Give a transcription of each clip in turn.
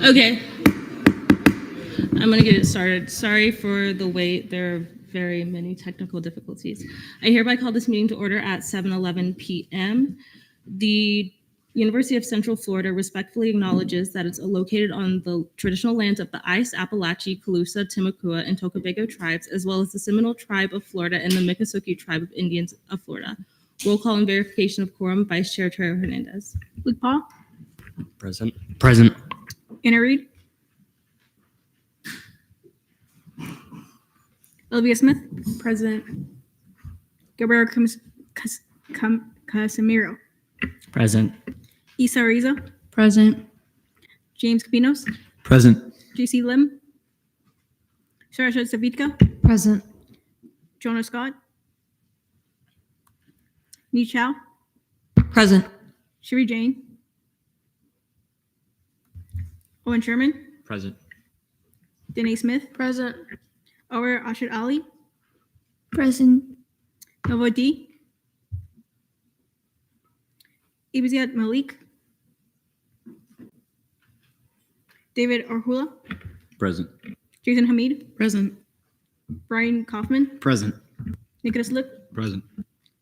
Okay, I'm going to get it started. Sorry for the wait. There are very many technical difficulties. I hereby call this meeting to order at 7:11 p.m. The University of Central Florida respectfully acknowledges that it's located on the traditional lands of the Ice, Appalachee, Calusa, Timucua, and Tocobago tribes, as well as the Seminole Tribe of Florida and the Miccosukee Tribe of Indians of Florida. Roll call and verification of quorum. Vice Chair Terry Hernandez. Luke Paul, Present. Present. Anna Reed, Olivia Smith, present. Gabriel Casimiro, Present. Isa Ariza, Present. James Capinos, Present. JC Lim, Sarasha Savitka, Present. Jonah Scott, Ni Chao, Present. Shiri Jane, Owen Sherman, Present. Danae Smith, Present. Awer Ashad Ali, Present. Nova D, Ibiziat Malik, David Orhula, Present. Jason Hamid, Present. Brian Kaufman, Present. Nicholas Lip, Present.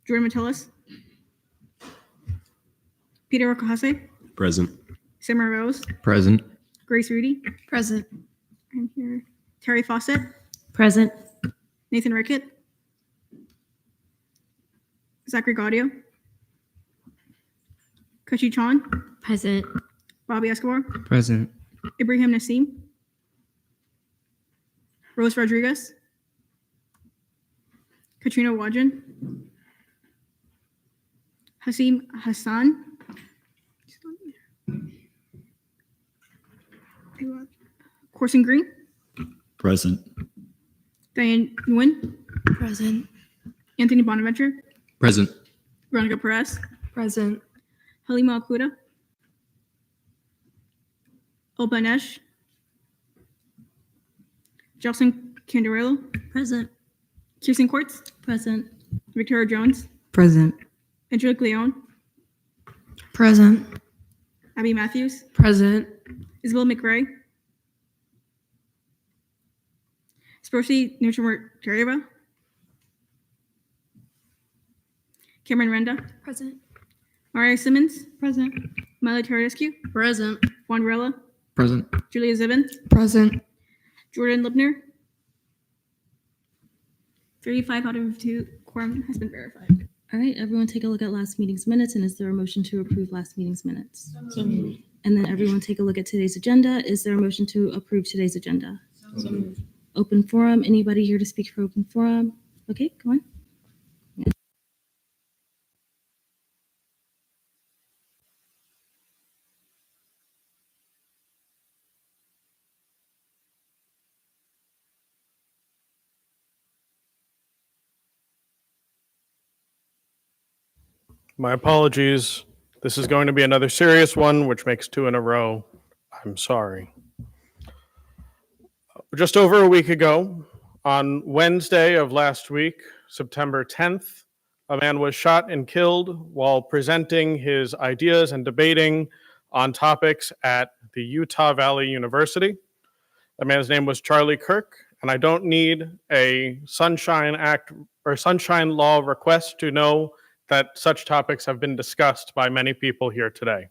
Jordan Metellus, Peter Okahase, Present. Samara Rose, Present. Grace Rudy, Present. I'm here, Terry Fawcett, Present. Nathan Rickett, Zachary Gaudio, Kashi Chan, Present. Bobby Escobar, Present. Ibrahim Nassim, Rose Rodriguez, Katrina Wajan, Hasim Hassan, Corson Green, Present. Diane Nguyen, Present. Anthony Bonaventure, Present. Veronica Perez, Present. Halima Akuda, Obanesh, Jocelyn Candarello, Present. Kirsten Quartz, Present. Victoria Jones, Present. Angelique Leon, Present. Abby Matthews, Present. Isabel McRae, Sprosi Nuchamur-Jareva, Cameron Renda, Present. Mariah Simmons, Present. Miley Terescu, Present. Juan Rella, Present. Julia Zibin, Present. Jordan Lipner. 35 out of 2 quorum has been verified. All right, everyone take a look at last meeting's minutes, and is there a motion to approve last meeting's minutes? So moved. And then everyone take a look at today's agenda. Is there a motion to approve today's agenda? So moved. Open forum. Anybody here to speak for open forum? Okay, go on. My apologies. This is going to be another serious one, which makes 2 in a row. I'm sorry. Just over a week ago, on Wednesday of last week, September 10th, a man was shot and killed while presenting his ideas and debating on topics at the Utah Valley University. The man's name was Charlie Kirk, and I don't need a Sunshine Act or Sunshine Law request to know that such topics have been discussed by many people here today.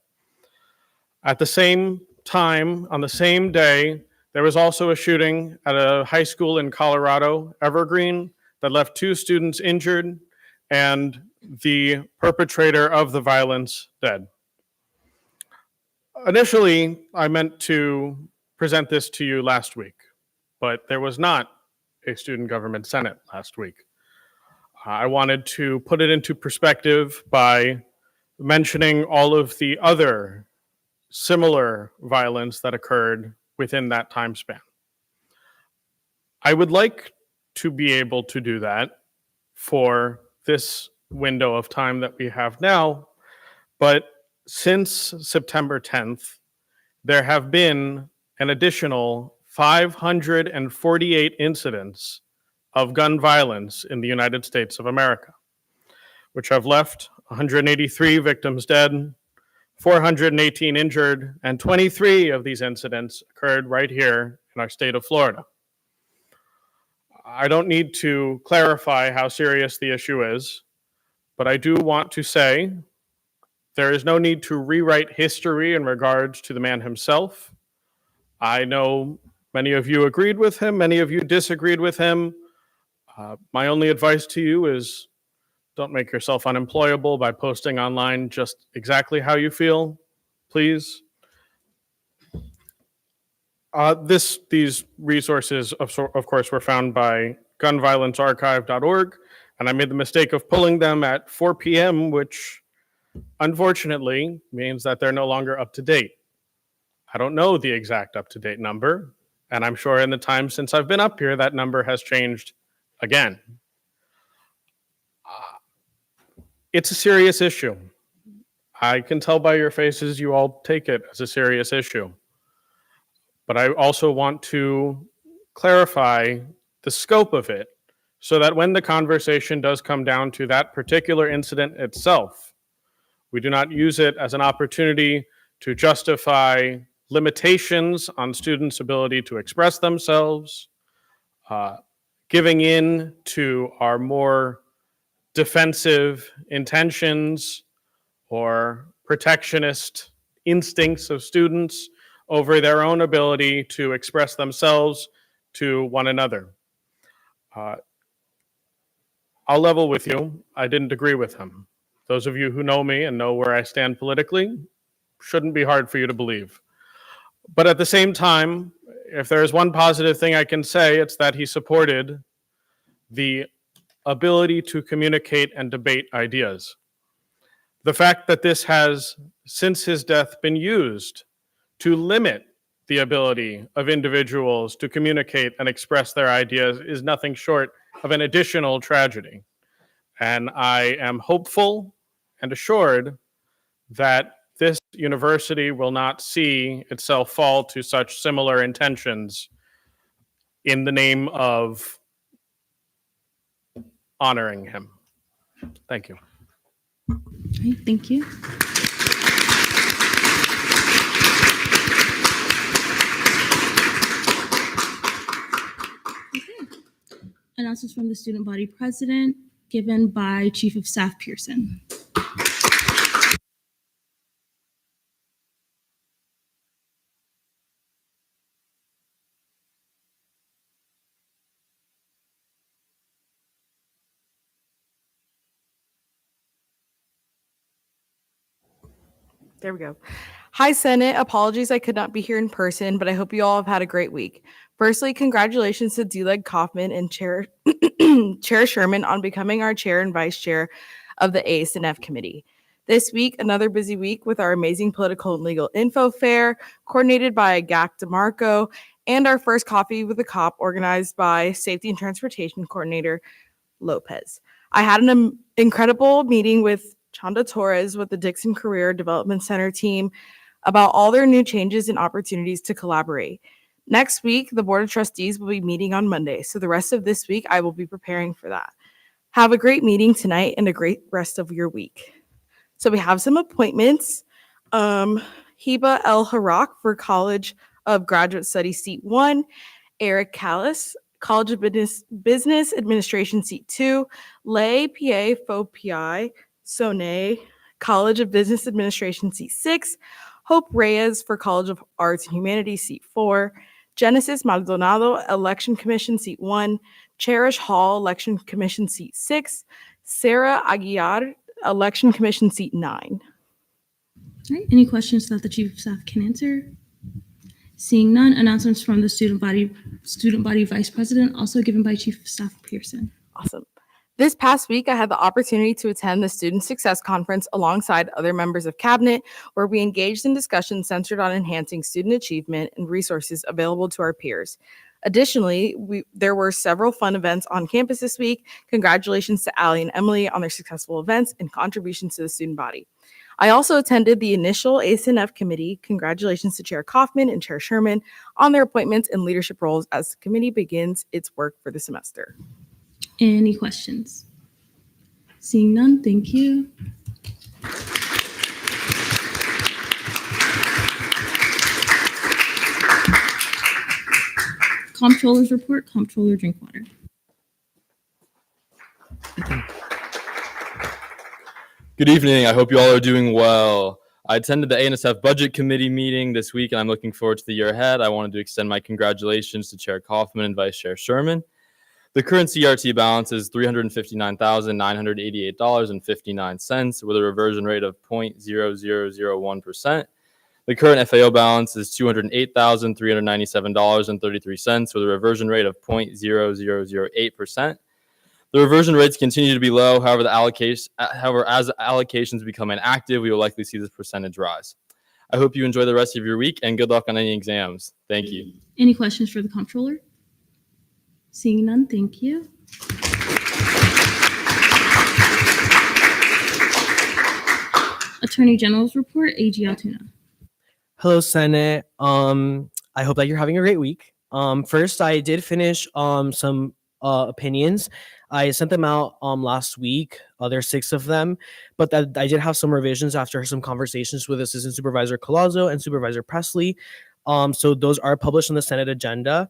At the same time, on the same day, there was also a shooting at a high school in Colorado, Evergreen, that left 2 students injured and the perpetrator of the violence dead. Initially, I meant to present this to you last week, but there was not a Student Government Senate last week. I wanted to put it into perspective by mentioning all of the other similar violence that occurred within that time span. I would like to be able to do that for this window of time that we have now, but since September 10th, there have been an additional 548 incidents of gun violence in the United States of America, which have left 183 victims dead, 418 injured, and 23 of these incidents occurred right here in our state of Florida. I don't need to clarify how serious the issue is, but I do want to say there is no need to rewrite history in regards to the man himself. I know many of you agreed with him, many of you disagreed with him. My only advice to you is don't make yourself unemployable by posting online just exactly how you feel, please. These resources, of course, were found by gunviolencearchive.org, and I made the mistake of pulling them at 4 p.m., which unfortunately means that they're no longer up to date. I don't know the exact up-to-date number, and I'm sure in the time since I've been up here, that number has changed again. It's a serious issue. I can tell by your faces you all take it as a serious issue. But I also want to clarify the scope of it so that when the conversation does come down to that particular incident itself, we do not use it as an opportunity to justify limitations on students' ability to express themselves, giving in to our more defensive intentions or protectionist instincts of students over their own ability to express themselves to one another. I'll level with you. I didn't agree with him. Those of you who know me and know where I stand politically, shouldn't be hard for you to believe. But at the same time, if there is one positive thing I can say, it's that he supported the ability to communicate and debate ideas. The fact that this has, since his death, been used to limit the ability of individuals to communicate and express their ideas is nothing short of an additional tragedy. And I am hopeful and assured that this university will not see itself fall to such similar intentions in the name of honoring him. Thank you. All right, thank you. Announcements from the student body president given by Chief of Staff Pearson. There we go. Hi, Senate. Apologies I could not be here in person, but I hope you all have had a great week. Firstly, congratulations to D-Leg Kaufman and Chair Sherman on becoming our chair and vice chair of the ASNF committee. This week, another busy week with our amazing political and legal info fair, coordinated by GAC DeMarco, and our first Coffee with a Cop, organized by Safety and Transportation Coordinator Lopez. I had an incredible meeting with Chanda Torres with the Dixon Career Development Center team about all their new changes and opportunities to collaborate. Next week, the Board of Trustees will be meeting on Monday, so the rest of this week I will be preparing for that. Have a great meeting tonight and a great rest of your week. So we have some appointments. Hiba El Harak for College of Graduate Studies Seat 1, Eric Callis, College of Business Administration Seat 2, Lay PA Faux PI, Sonay, College of Business Administration Seat 6, Hope Reyes for College of Arts and Humanities Seat 4, Genesis Maldonado Election Commission Seat 1, Cherish Hall Election Commission Seat 6, Sarah Aguiar Election Commission Seat 9. All right, any questions that the Chief of Staff can answer? Seeing none, announcements from the student body vice president, also given by Chief of Staff Pearson. Awesome. This past week, I had the opportunity to attend the Student Success Conference alongside other members of Cabinet, where we engaged in discussions centered on enhancing student achievement and resources available to our peers. Additionally, there were several fun events on campus this week. Congratulations to Allie and Emily on their successful events and contributions to the student body. I also attended the initial ASNF committee. Congratulations to Chair Kaufman and Chair Sherman on their appointments and leadership roles as the committee begins its work for the semester. Any questions? Seeing none, thank you. Comptroller's report, Comptroller Drinkwater. Good evening. I hope you all are doing well. I attended the ANSF Budget Committee meeting this week, and I'm looking forward to the year ahead. I wanted to extend my congratulations to Chair Kaufman and Vice Chair Sherman. The current CRT balance is $359,988.59 with a reversion rate of 0.0001%. The current FAO balance is $208,397.33 with a reversion rate of 0.0008%. The reversion rates continue to be low. However, as allocations become inactive, we will likely see this percentage rise. I hope you enjoy the rest of your week and good luck on any exams. Thank you. Any questions for the Comptroller? Seeing none, thank you. Attorney General's report, AG Altoona. Hello, Senate. I hope that you're having a great week. First, I did finish some opinions. I sent them out last week. There's 6 of them, but I did have some revisions after some conversations with Assistant Supervisor Collazo and Supervisor Presley. So those are published on the Senate agenda.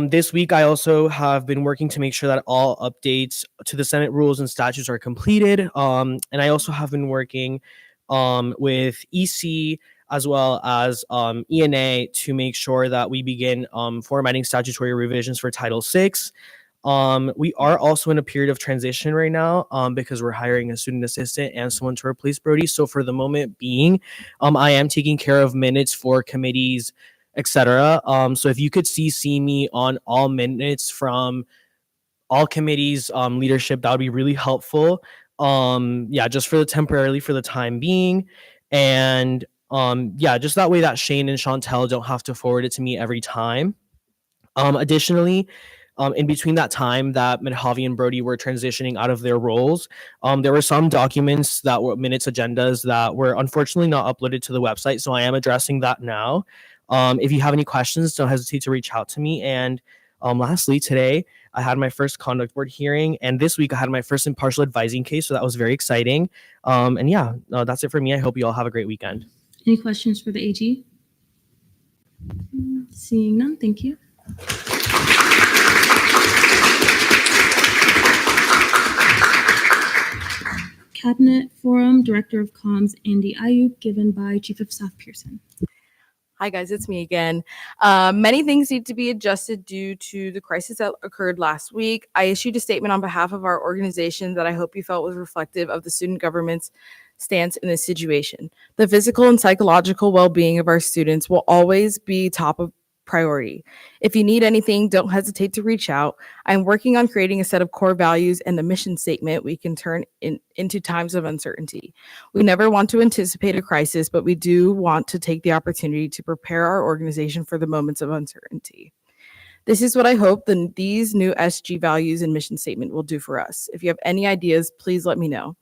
This week, I also have been working to make sure that all updates to the Senate rules and statutes are completed. And I also have been working with EC as well as ENA to make sure that we begin formatting statutory revisions for Title VI. We are also in a period of transition right now because we're hiring a student assistant and someone to replace Brody. So for the moment being, I am taking care of minutes for committees, etc. So if you could CC me on all minutes from all committees leadership, that would be really helpful. Just temporarily for the time being. And just that way that Shane and Chantel don't have to forward it to me every time. Additionally, in between that time that Mojave and Brody were transitioning out of their roles, there were some documents that were minutes agendas that were unfortunately not uploaded to the website. So I am addressing that now. If you have any questions, don't hesitate to reach out to me. And lastly, today I had my first conduct board hearing, and this week I had my first impartial advising case. So that was very exciting. That's it for me. I hope you all have a great weekend. Any questions for the AG? Seeing none, thank you. Cabinet Forum, Director of Comms, Andy Ayuk, given by Chief of Staff Pearson. Hi guys, it's me again. Many things need to be adjusted due to the crisis that occurred last week. I issued a statement on behalf of our organization that I hope you felt was reflective of the student government's stance in this situation. The physical and psychological well-being of our students will always be top of priority. If you need anything, don't hesitate to reach out. I'm working on creating a set of core values and a mission statement we can turn into times of uncertainty. We never want to anticipate a crisis, but we do want to take the opportunity to prepare our organization for the moments of uncertainty. This is what I hope these new SG values and mission statement will do for us. If you have any ideas, please let me know.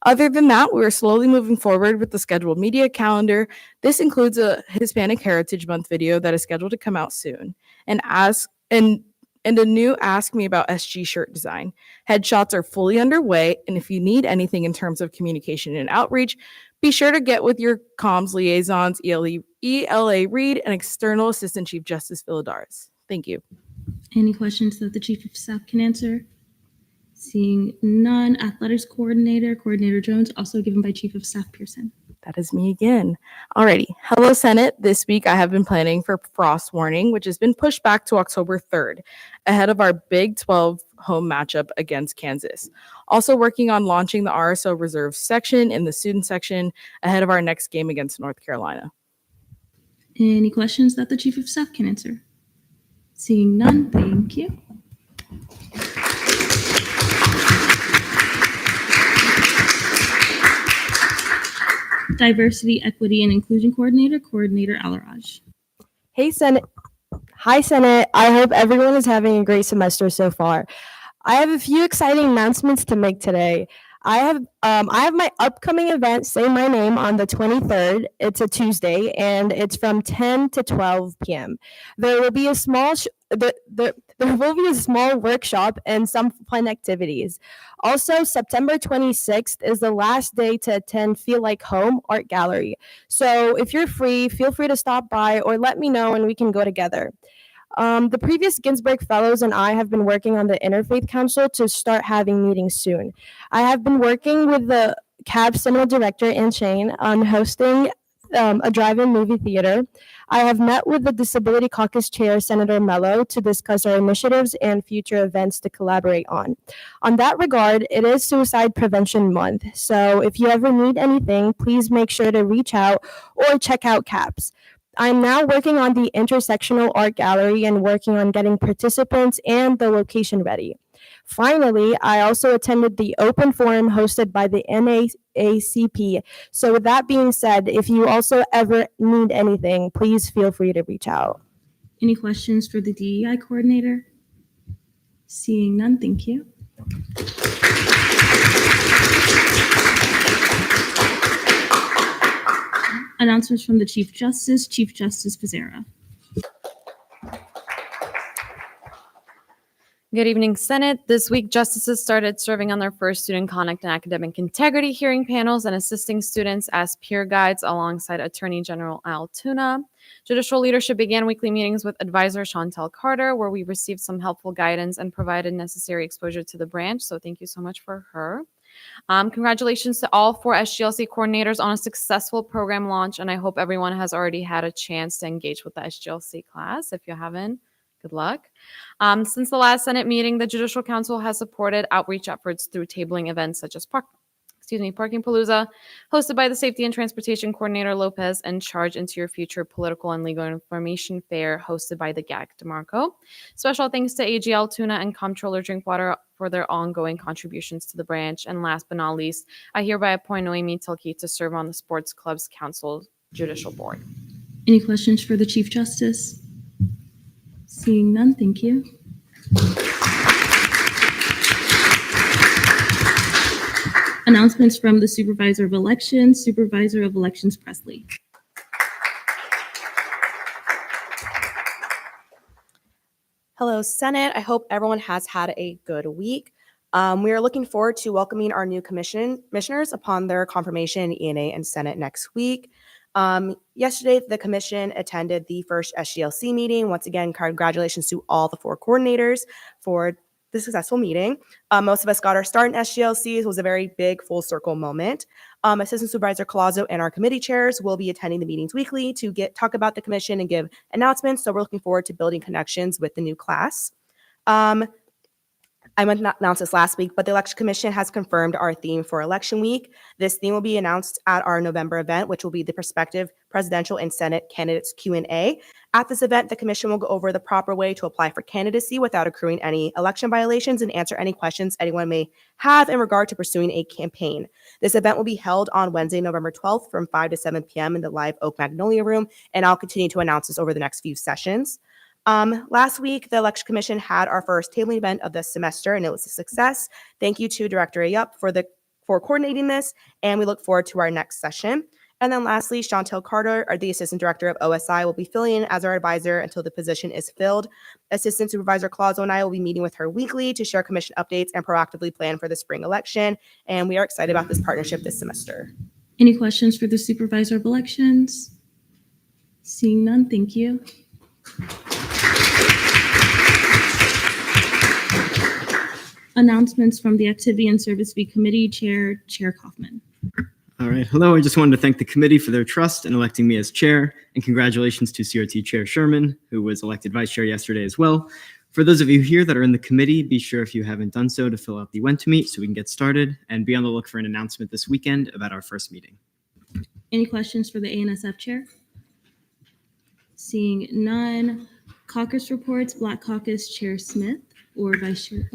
Other than that, we are slowly moving forward with the scheduled media calendar. This includes a Hispanic Heritage Month video that is scheduled to come out soon, and a new Ask Me About SG shirt design. Headshots are fully underway, and if you need anything in terms of communication and outreach, be sure to get with your comms liaisons, ELA Reed, and External Assistant Chief Justice Villadares. Thank you. Any questions that the Chief of Staff can answer? Seeing none. Athletics Coordinator, Coordinator Jones, also given by Chief of Staff Pearson. That is me again. Alrighty. Hello, Senate. This week I have been planning for frost warning, which has been pushed back to October 3rd, ahead of our Big 12 home matchup against Kansas. Also working on launching the RSO Reserve section in the student section ahead of our next game against North Carolina. Any questions that the Chief of Staff can answer? Seeing none, thank you. Diversity, Equity, and Inclusion Coordinator, Coordinator Alaraj. Hey, Senate. Hi, Senate. I hope everyone is having a great semester so far. I have a few exciting announcements to make today. I have my upcoming event, Say My Name, on the 23rd. It's a Tuesday, and it's from 10 to 12 p.m. There will be a small workshop and some fun activities. Also, September 26th is the last day to attend Feel Like Home Art Gallery. So if you're free, feel free to stop by or let me know and we can go together. The previous Ginsburg Fellows and I have been working on the Interfaith Council to start having meetings soon. I have been working with the CAB Cinema Director, Ann Shane, on hosting a drive-in movie theater. I have met with the Disability Caucus Chair, Senator Mello, to discuss our initiatives and future events to collaborate on. On that regard, it is Suicide Prevention Month, so if you ever need anything, please make sure to reach out or check out CAPS. I'm now working on the Intersectional Art Gallery and working on getting participants and the location ready. Finally, I also attended the open forum hosted by the NAACP. So with that being said, if you also ever need anything, please feel free to reach out. Any questions for the DEI coordinator? Seeing none, thank you. Announcements from the Chief Justice Pizarro. Good evening, Senate. This week, justices started serving on their first student conduct and academic integrity hearing panels and assisting students as peer guides alongside Attorney General Al Tuna. Judicial leadership began weekly meetings with advisor Chantel Carter, where we received some helpful guidance and provided necessary exposure to the branch. So thank you so much for her. Congratulations to all 4 SGLC coordinators on a successful program launch, and I hope everyone has already had a chance to engage with the SGLC class. If you haven't, good luck. Since the last Senate meeting, the Judicial Council has supported outreach efforts through tabling events such as Parking Palooza, hosted by the Safety and Transportation Coordinator Lopez, and Charge into Your Future Political and Legal Information Fair, hosted by the GAC DeMarco. Special thanks to AGL Tuna and Comptroller Drinkwater for their ongoing contributions to the branch. And last but not least, I hereby appoint Noemi Tilke to serve on the Sports Clubs Council Judicial Board. Any questions for the Chief Justice? Seeing none, thank you. Announcements from the Supervisor of Elections, Presley. Hello, Senate. I hope everyone has had a good week. We are looking forward to welcoming our new commissioners upon their confirmation in ENA and Senate next week. Yesterday, the commission attended the first SGLC meeting. Once again, congratulations to all the 4 coordinators for the successful meeting. Most of us got our start in SGLC. It was a very big full circle moment. Assistant Supervisor Collazo and our committee chairs will be attending the meetings weekly to talk about the commission and give announcements. So we're looking forward to building connections with the new class. I meant to announce this last week, but the Election Commission has confirmed our theme for election week. This theme will be announced at our November event, which will be the prospective presidential and Senate candidates Q&A. At this event, the commission will go over the proper way to apply for candidacy without accruing any election violations and answer any questions anyone may have in regard to pursuing a campaign. This event will be held on Wednesday, November 12th from 5 to 7 p.m. in the live Oak Magnolia Room, and I'll continue to announce this over the next few sessions. Last week, the Election Commission had our first tabling event of the semester, and it was a success. Thank you to Director Ayup for coordinating this, and we look forward to our next session. And then lastly, Chantel Carter, the Assistant Director of OSI, will be filling in as our advisor until the position is filled. Assistant Supervisor Clauso and I will be meeting with her weekly to share commission updates and proactively plan for the spring election, and we are excited about this partnership this semester. Any questions for the Supervisor of Elections? Seeing none, thank you. Announcements from the Activity and Service Fee Committee Chair Kaufman. All right. Hello. I just wanted to thank the committee for their trust in electing me as chair, and congratulations to CRT Chair Sherman, who was elected vice chair yesterday as well. For those of you here that are in the committee, be sure if you haven't done so to fill out the when to meet so we can get started, and be on the look for an announcement this weekend about our first meeting. Any questions for the ANSF Chair? Seeing none. Caucus reports, Black Caucus Chair Smith or Vice Chair.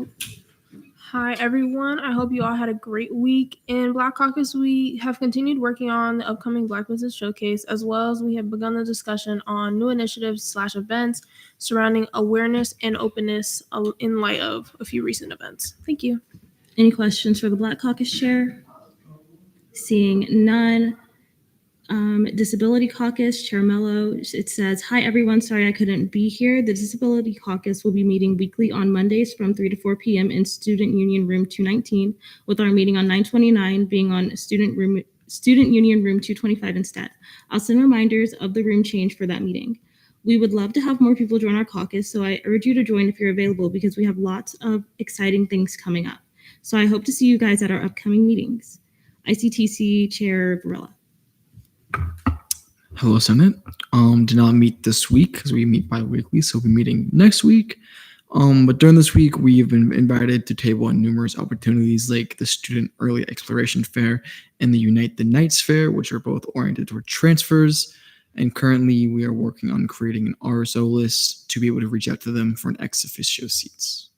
Hi, everyone. I hope you all had a great week. In Black Caucus, we have continued working on the upcoming Black Business Showcase, as well as we have begun the discussion on new initiatives/events surrounding awareness and openness in light of a few recent events. Thank you. Any questions for the Black Caucus Chair? Seeing none. Disability Caucus, Chair Mello, it says, hi everyone, sorry I couldn't be here. The Disability Caucus will be meeting weekly on Mondays from 3 to 4 p.m. in Student Union Room 219, with our meeting on 9/29 being on Student Union Room 225 instead. I'll send reminders of the room change for that meeting. We would love to have more people join our caucus, so I urge you to join if you're available because we have lots of exciting things coming up. So I hope to see you guys at our upcoming meetings. ICTC Chair Varela. Hello, Senate. Did not meet this week because we meet bi-weekly, so we'll be meeting next week. But during this week, we have been invited to table on numerous opportunities like the Student Early Exploration Fair and the Unite the Knights Fair, which are both oriented toward transfers. And currently, we are working on creating an RSO list to be able to reach out to them for an ex officio seats.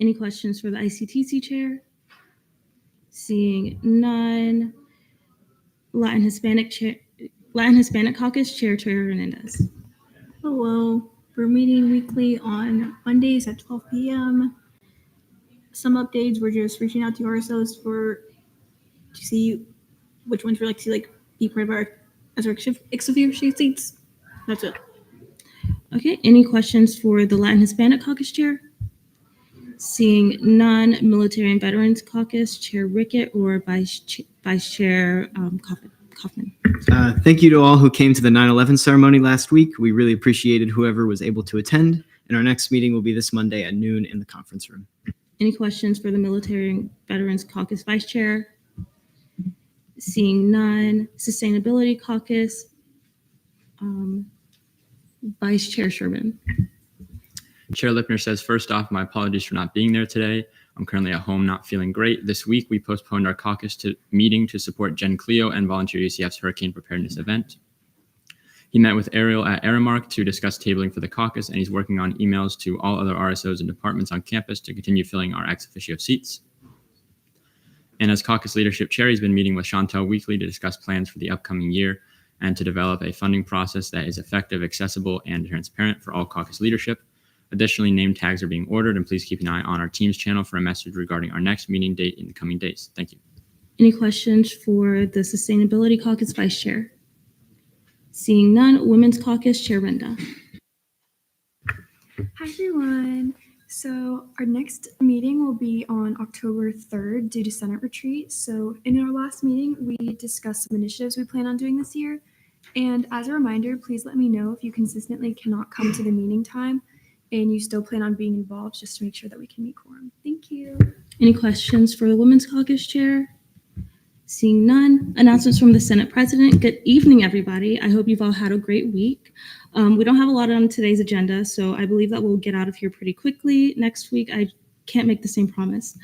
Any questions for the ICTC Chair? Seeing none. Latin Hispanic Caucus Chair Hernandez. Hello. We're meeting weekly on Mondays at 12 p.m. Some updates, we're just reaching out to RSOs to see which ones we'd like to be part of our ex officio seats. That's it. Okay, any questions for the Latin Hispanic Caucus Chair? Seeing none, Military and Veterans Caucus Chair Rickett or Vice Chair Kaufman. Thank you to all who came to the 9/11 ceremony last week. We really appreciated whoever was able to attend. And our next meeting will be this Monday at noon in the conference room. Any questions for the Military and Veterans Caucus Vice Chair? Seeing none, Sustainability Caucus, Vice Chair Sherman. Chair Lipner says, first off, my apologies for not being there today. I'm currently at home, not feeling great. This week, we postponed our caucus meeting to support Jen Cleo and volunteer UCF's hurricane preparedness event. He met with Ariel at Aramark to discuss tabling for the caucus, and he's working on emails to all other RSOs and departments on campus to continue filling our ex officio seats. And as caucus leadership chair, he's been meeting with Chantel weekly to discuss plans for the upcoming year and to develop a funding process that is effective, accessible, and transparent for all caucus leadership. Additionally, name tags are being ordered, and please keep an eye on our Teams channel for a message regarding our next meeting date in the coming days. Thank you. Any questions for the Sustainability Caucus Vice Chair? Seeing none, Women's Caucus Chair Renda. Hi, everyone. So our next meeting will be on October 3rd due to Senate retreat. So in our last meeting, we discussed some initiatives we plan on doing this year. And as a reminder, please let me know if you consistently cannot come to the meeting time and you still plan on being involved, just to make sure that we can meet quorum. Thank you. Any questions for the Women's Caucus Chair? Seeing none, announcements from the Senate President. Good evening, everybody. I hope you've all had a great week. We don't have a lot on today's agenda, so I believe that we'll get out of here pretty quickly. Next week, I can't make the same promise.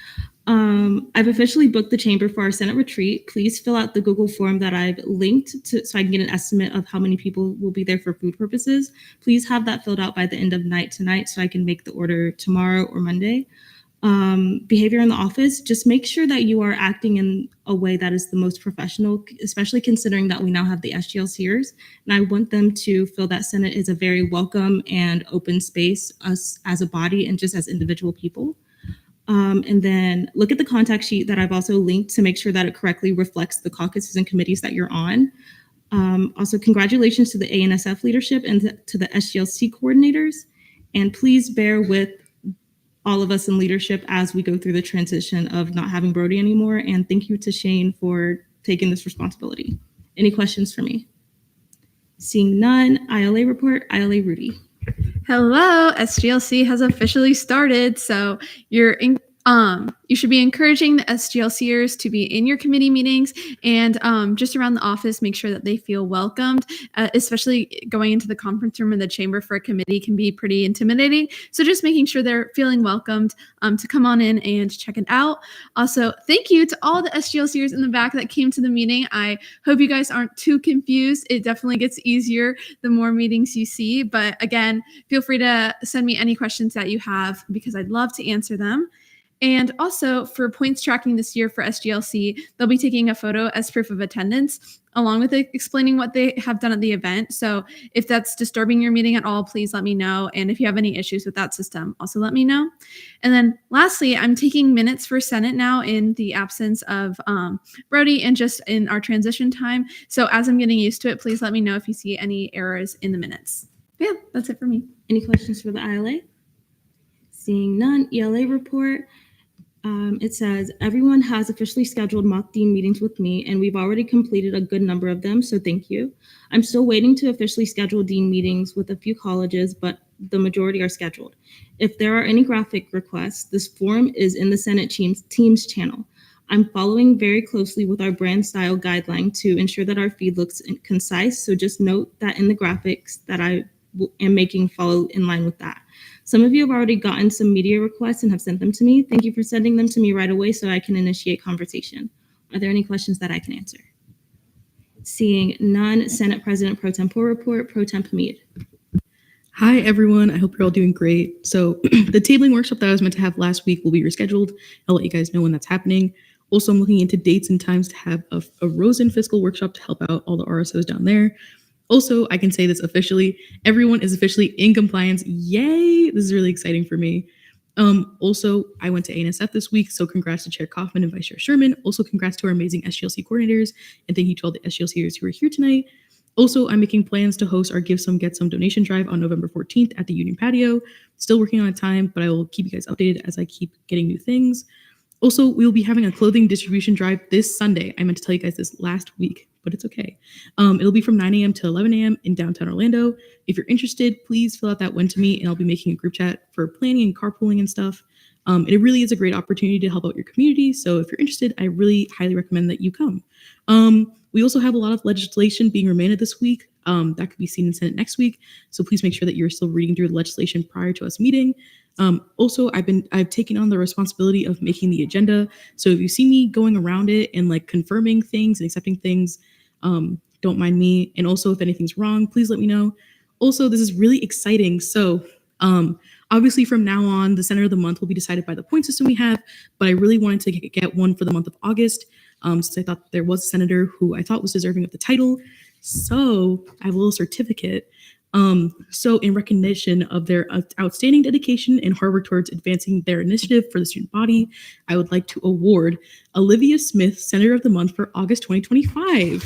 I've officially booked the chamber for our Senate retreat. Please fill out the Google form that I've linked to so I can get an estimate of how many people will be there for food purposes. Please have that filled out by the end of night tonight so I can make the order tomorrow or Monday. Behavior in the office, just make sure that you are acting in a way that is the most professional, especially considering that we now have the SGLCers. And I want them to feel that Senate is a very welcome and open space, us as a body and just as individual people. And then look at the contact sheet that I've also linked to make sure that it correctly reflects the caucuses and committees that you're on. Also, congratulations to the ANSF leadership and to the SGLC coordinators. And please bear with all of us in leadership as we go through the transition of not having Brody anymore. And thank you to Shane for taking this responsibility. Any questions for me? Seeing none, ILA report, ILA Rudy. Hello, SGLC has officially started, so you should be encouraging the SGLCers to be in your committee meetings and just around the office, make sure that they feel welcomed, especially going into the conference room and the chamber for a committee can be pretty intimidating. So just making sure they're feeling welcomed to come on in and check it out. Also, thank you to all the SGLCers in the back that came to the meeting. I hope you guys aren't too confused. It definitely gets easier the more meetings you see. But again, feel free to send me any questions that you have because I'd love to answer them. And also for points tracking this year for SGLC, they'll be taking a photo as proof of attendance, along with explaining what they have done at the event. So if that's disturbing your meeting at all, please let me know. And if you have any issues with that system, also let me know. And then lastly, I'm taking minutes for Senate now in the absence of Brody and just in our transition time. So as I'm getting used to it, please let me know if you see any errors in the minutes. Yeah, that's it for me. Any questions for the ILA? Seeing none, ELA report. It says, everyone has officially scheduled mock dean meetings with me, and we've already completed a good number of them, so thank you. I'm still waiting to officially schedule dean meetings with a few colleges, but the majority are scheduled. If there are any graphic requests, this form is in the Senate Teams channel. I'm following very closely with our brand style guideline to ensure that our feed looks concise, so just note that in the graphics that I am making follow in line with that. Some of you have already gotten some media requests and have sent them to me. Thank you for sending them to me right away so I can initiate conversation. Are there any questions that I can answer? Seeing none, Senate President Pro Tempore report, Pro Temp Hamid. Hi, everyone. I hope you're all doing great. So the tabling workshop that I was meant to have last week will be rescheduled. I'll let you guys know when that's happening. Also, I'm looking into dates and times to have a Rosen fiscal workshop to help out all the RSOs down there. Also, I can say this officially, everyone is officially in compliance. Yay! This is really exciting for me. Also, I went to ANSF this week, so congrats to Chair Kaufman and Vice Chair Sherman. Also, congrats to our amazing SGLC coordinators, and thank you to all the SGLCers who are here tonight. Also, I'm making plans to host our Give Some, Get Some donation drive on November 14th at the Union Patio. Still working on a time, but I will keep you guys updated as I keep getting new things. Also, we will be having a clothing distribution drive this Sunday. I meant to tell you guys this last week, but it's okay. It'll be from 9 a.m. to 11 a.m. in downtown Orlando. If you're interested, please fill out that when to me, and I'll be making a group chat for planning and carpooling and stuff. It really is a great opportunity to help out your community. So if you're interested, I really highly recommend that you come. We also have a lot of legislation being remanded this week. That could be seen in Senate next week. So please make sure that you're still reading through the legislation prior to us meeting. Also, I've taken on the responsibility of making the agenda. So if you see me going around it and like confirming things and accepting things, don't mind me. And also if anything's wrong, please let me know. Also, this is really exciting. So obviously from now on, the Senator of the Month will be decided by the point system we have, but I really wanted to get one for the month of August, since I thought there was a senator who I thought was deserving of the title. So I have a little certificate. So in recognition of their outstanding dedication and hard work towards advancing their initiative for the student body, I would like to award Olivia Smith Senator of the Month for August 2025.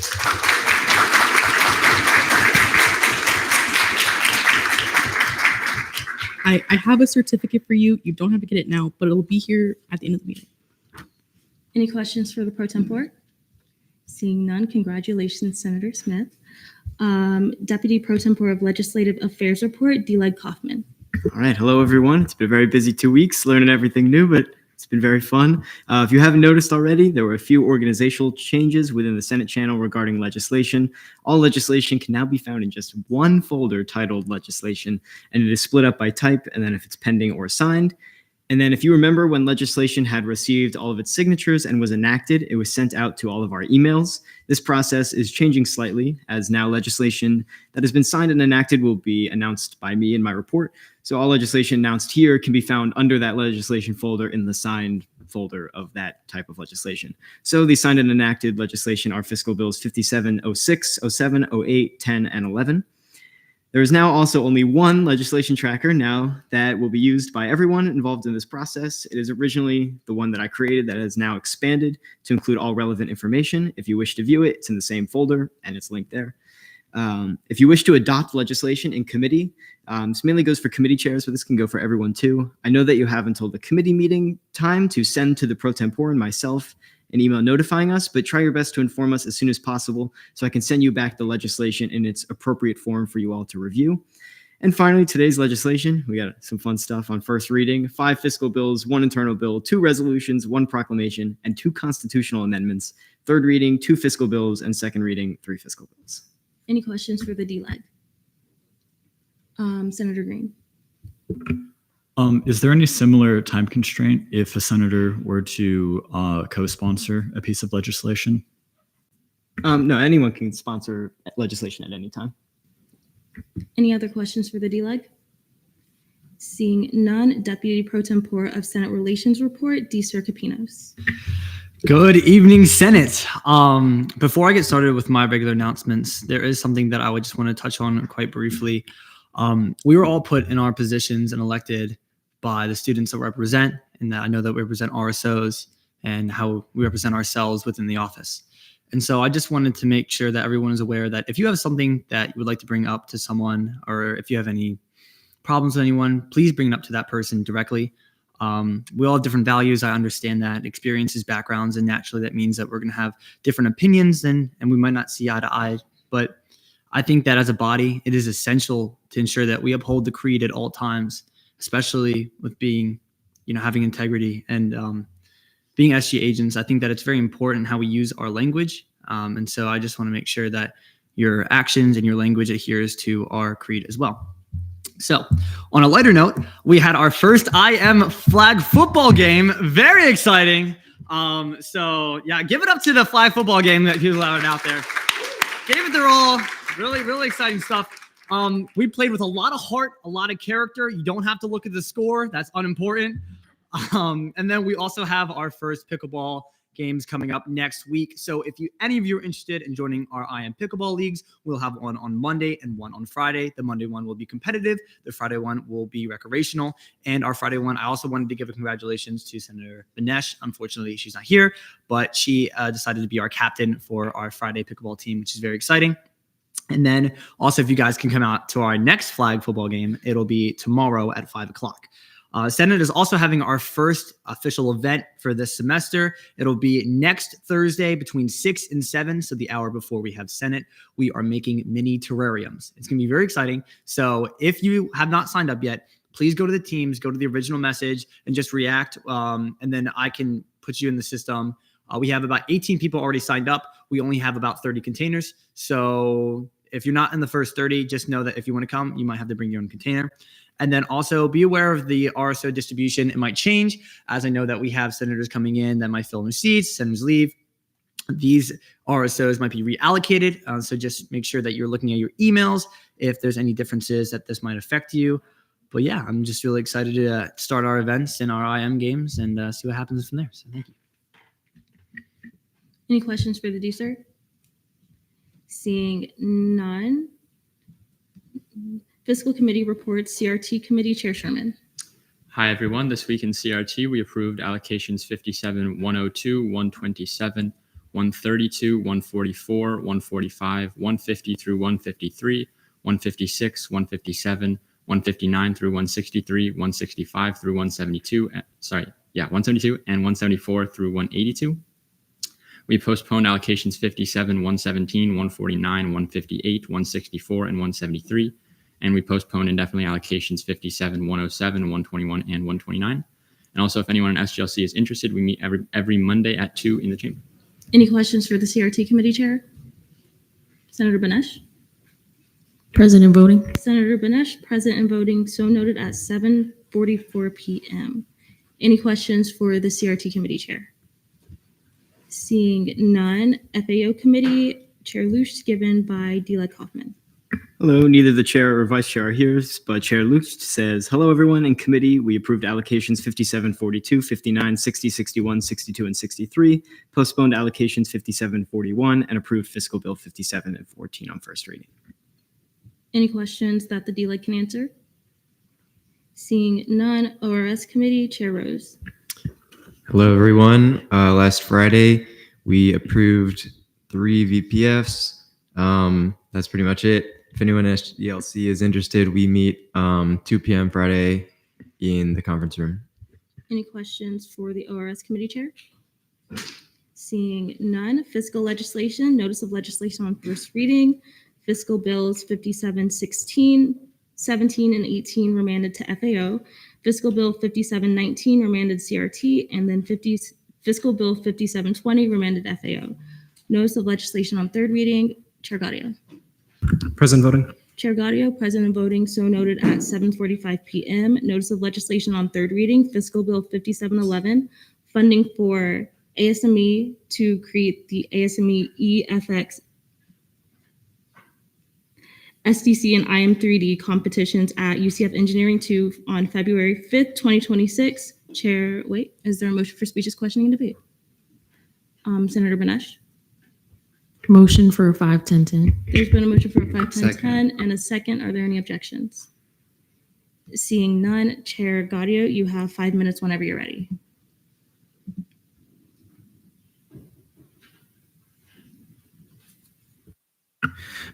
I have a certificate for you. You don't have to get it now, but it'll be here at the end of the meeting. Any questions for the Pro Tempore? Seeing none, congratulations, Senator Smith. Deputy Pro Tempore of Legislative Affairs Report, D-Leg Kaufman. All right. Hello, everyone. It's been a very busy 2 weeks learning everything new, but it's been very fun. If you haven't noticed already, there were a few organizational changes within the Senate channel regarding legislation. All legislation can now be found in just one folder titled Legislation, and it is split up by type, and then if it's pending or signed. And then if you remember when legislation had received all of its signatures and was enacted, it was sent out to all of our emails. This process is changing slightly, as now legislation that has been signed and enacted will be announced by me in my report. So all legislation announced here can be found under that legislation folder in the signed folder of that type of legislation. So the signed and enacted legislation are fiscal bills 57, 06, 07, 08, 10, and 11. There is now also only one legislation tracker now that will be used by everyone involved in this process. It is originally the one that I created that has now expanded to include all relevant information. If you wish to view it, it's in the same folder and it's linked there. If you wish to adopt legislation in committee, this mainly goes for committee chairs, but this can go for everyone too. I know that you have until the committee meeting time to send to the Pro Tempore and myself an email notifying us, but try your best to inform us as soon as possible so I can send you back the legislation in its appropriate form for you all to review. And finally, today's legislation, we got some fun stuff on first reading, 5 fiscal bills, 1 internal bill, 2 resolutions, 1 proclamation, and 2 constitutional amendments. Third reading, 2 fiscal bills, and second reading, 3 fiscal bills. Any questions for the D-Leg? Senator Green. Is there any similar time constraint if a senator were to co-sponsor a piece of legislation? No, anyone can sponsor legislation at any time. Any other questions for the D-Leg? Seeing none, Deputy Pro Tempore of Senate Relations Report, D. Sir Capinos. Good evening, Senate. Before I get started with my regular announcements, there is something that I would just want to touch on quite briefly. We were all put in our positions and elected by the students that represent, and that I know that we represent RSOs and how we represent ourselves within the office. And so I just wanted to make sure that everyone is aware that if you have something that you would like to bring up to someone, or if you have any problems with anyone, please bring it up to that person directly. We all have different values. I understand that, experiences, backgrounds, and naturally that means that we're going to have different opinions and we might not see eye to eye. But I think that as a body, it is essential to ensure that we uphold the creed at all times, especially with being, having integrity and being SG agents. I think that it's very important how we use our language. And so I just want to make sure that your actions and your language adheres to our creed as well. So on a lighter note, we had our first IM flag football game. Very exciting. So yeah, give it up to the flag football game that people out there. Gave it their all. Really, really exciting stuff. We played with a lot of heart, a lot of character. You don't have to look at the score. That's unimportant. And then we also have our first pickleball games coming up next week. So if any of you are interested in joining our IM pickleball leagues, we'll have one on Monday and one on Friday. The Monday one will be competitive. The Friday one will be recreational. And our Friday one, I also wanted to give a congratulations to Senator Banesh. Unfortunately, she's not here, but she decided to be our captain for our Friday pickleball team, which is very exciting. And then also, if you guys can come out to our next flag football game, it'll be tomorrow at 5:00. Senate is also having our first official event for this semester. It'll be next Thursday between 6 and 7, so the hour before we have Senate. We are making mini terrariums. It's going to be very exciting. So if you have not signed up yet, please go to the teams, go to the original message, and just react, and then I can put you in the system. We have about 18 people already signed up. We only have about 30 containers. So if you're not in the first 30, just know that if you want to come, you might have to bring your own container. And then also be aware of the RSO distribution. It might change, as I know that we have senators coming in that might fill in seats, senators leave. These RSOs might be reallocated. So just make sure that you're looking at your emails if there's any differences that this might affect you. But yeah, I'm just really excited to start our events and our IM games and see what happens from there. So thank you. Any questions for the DSER? Seeing none. Fiscal Committee reports, CRT Committee Chair Sherman. Hi, everyone. This week in CRT, we approved allocations 57, 102, 127, 132, 144, 145, 150 through 153, 156, 157, 159 through 163, 165 through 172, 172 and 174 through 182. We postponed allocations 57, 117, 149, 158, 164, and 173. And we postponed indefinitely allocations 57, 107, 121, and 129. And also, if anyone in SGLC is interested, we meet every Monday at 2 in the chamber. Any questions for the CRT Committee Chair? Senator Banesh? Present and voting. Senator Banesh, present and voting, so noted at 7:44 p.m. Any questions for the CRT Committee Chair? Seeing none, FAO Committee, Chair Luce, given by Dila Kaufman. Hello, neither the chair or vice chair are here, but Chair Lucht says, hello, everyone. In committee, we approved allocations 57, 42, 59, 60, 61, 62, and 63, postponed allocations 57, 41, and approved Fiscal Bill 57 and 14 on first reading. Any questions that the DLEG can answer? Seeing none, ORS Committee, Chair Rose. Hello, everyone. Last Friday, we approved 3 VPFs. That's pretty much it. If anyone at SGLC is interested, we meet 2 p.m. Friday in the conference room. Any questions for the ORS Committee Chair? Seeing none, fiscal legislation, notice of legislation on first reading, fiscal bills 57, 16, 17, and 18 remanded to FAO, fiscal bill 57, 19 remanded CRT, and then fiscal bill 57, 20 remanded FAO. Notice of legislation on third reading, Chair Gaudio. Present voting. Chair Gaudio, present and voting, so noted at 7:45 p.m. Notice of legislation on third reading, fiscal bill 5711, funding for ASME to create the ASME EFX SDC and IM3D competitions at UCF Engineering 2 on February 5th, 2026. Chair, is there a motion for speeches, questioning, and debate? Senator Banesh. Motion for 5-10-10. There's been a motion for 5-10-10 and a second. Are there any objections? Seeing none, Chair Gaudio, you have 5 minutes whenever you're ready.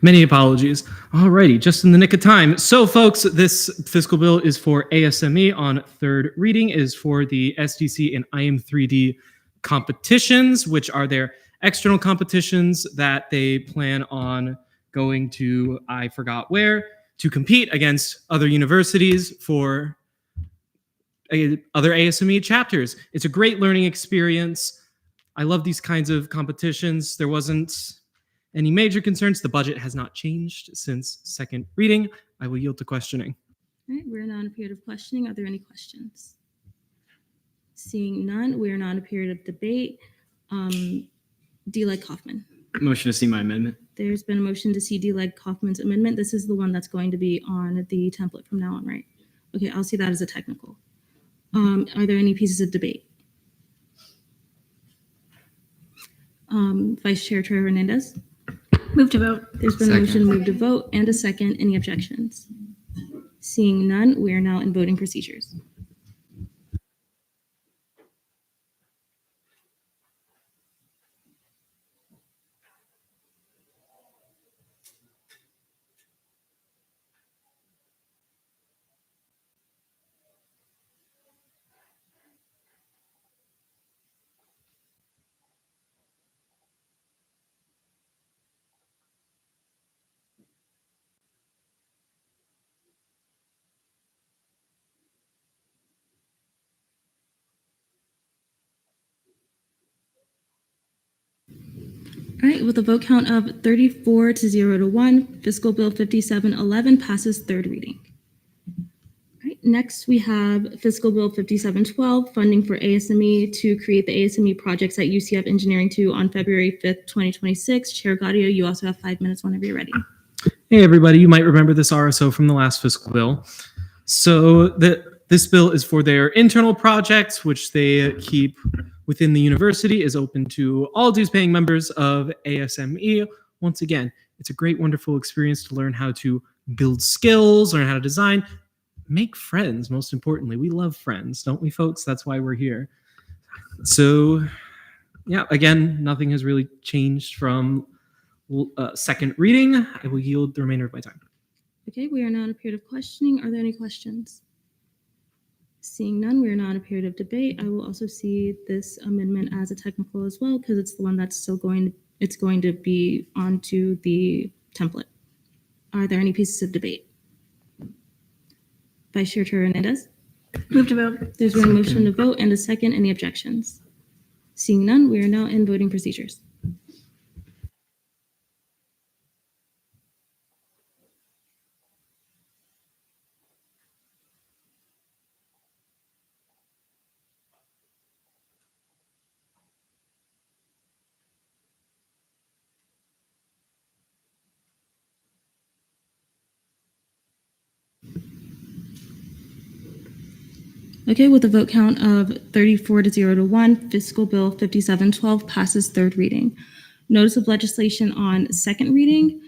Many apologies. Alrighty, just in the nick of time. So, folks, this fiscal bill is for ASME on third reading. It is for the SDC and IM3D competitions, which are their external competitions that they plan on going to, I forgot where, to compete against other universities for other ASME chapters. It's a great learning experience. I love these kinds of competitions. There wasn't any major concerns. The budget has not changed since second reading. I will yield to questioning. All right, we're now in a period of questioning. Are there any questions? Seeing none, we are now in a period of debate. D-Leg Kaufman. Motion to see my amendment. There's been a motion to see D-Leg Kaufman's amendment. This is the one that's going to be on the template from now on, right? Okay, I'll see that as a technical. Are there any pieces of debate? Vice Chair Troy Hernandez. Move to vote. There's been a motion to move to vote and a second. Any objections? Seeing none, we are now in voting procedures. All right, with a vote count of 34 to 0 to 1, Fiscal Bill 5711 passes third reading. All right, next we have Fiscal Bill 5712, funding for ASME to create the ASME projects at UCF Engineering 2 on February 5th, 2026. Chair Gaudio, you also have 5 minutes whenever you're ready. Hey, everybody, you might remember this RSO from the last fiscal bill. So this bill is for their internal projects, which they keep within the university, is open to all dues-paying members of ASME. Once again, it's a great, wonderful experience to learn how to build skills, learn how to design, make friends, most importantly. We love friends, don't we, folks? That's why we're here. So, yeah, again, nothing has really changed from second reading. I will yield the remainder of my time. Okay, we are now in a period of questioning. Are there any questions? Seeing none, we are now in a period of debate. I will also see this amendment as a technical as well, because it's the one that's still going to be onto the template. Are there any pieces of debate? Vice Chair Hernandez. Move to vote. There's been a motion to vote and a second. Any objections? Seeing none, we are now in voting procedures. Okay, with a vote count of 34 to 0 to 1, Fiscal Bill 5712 passes third reading. Notice of legislation on second reading,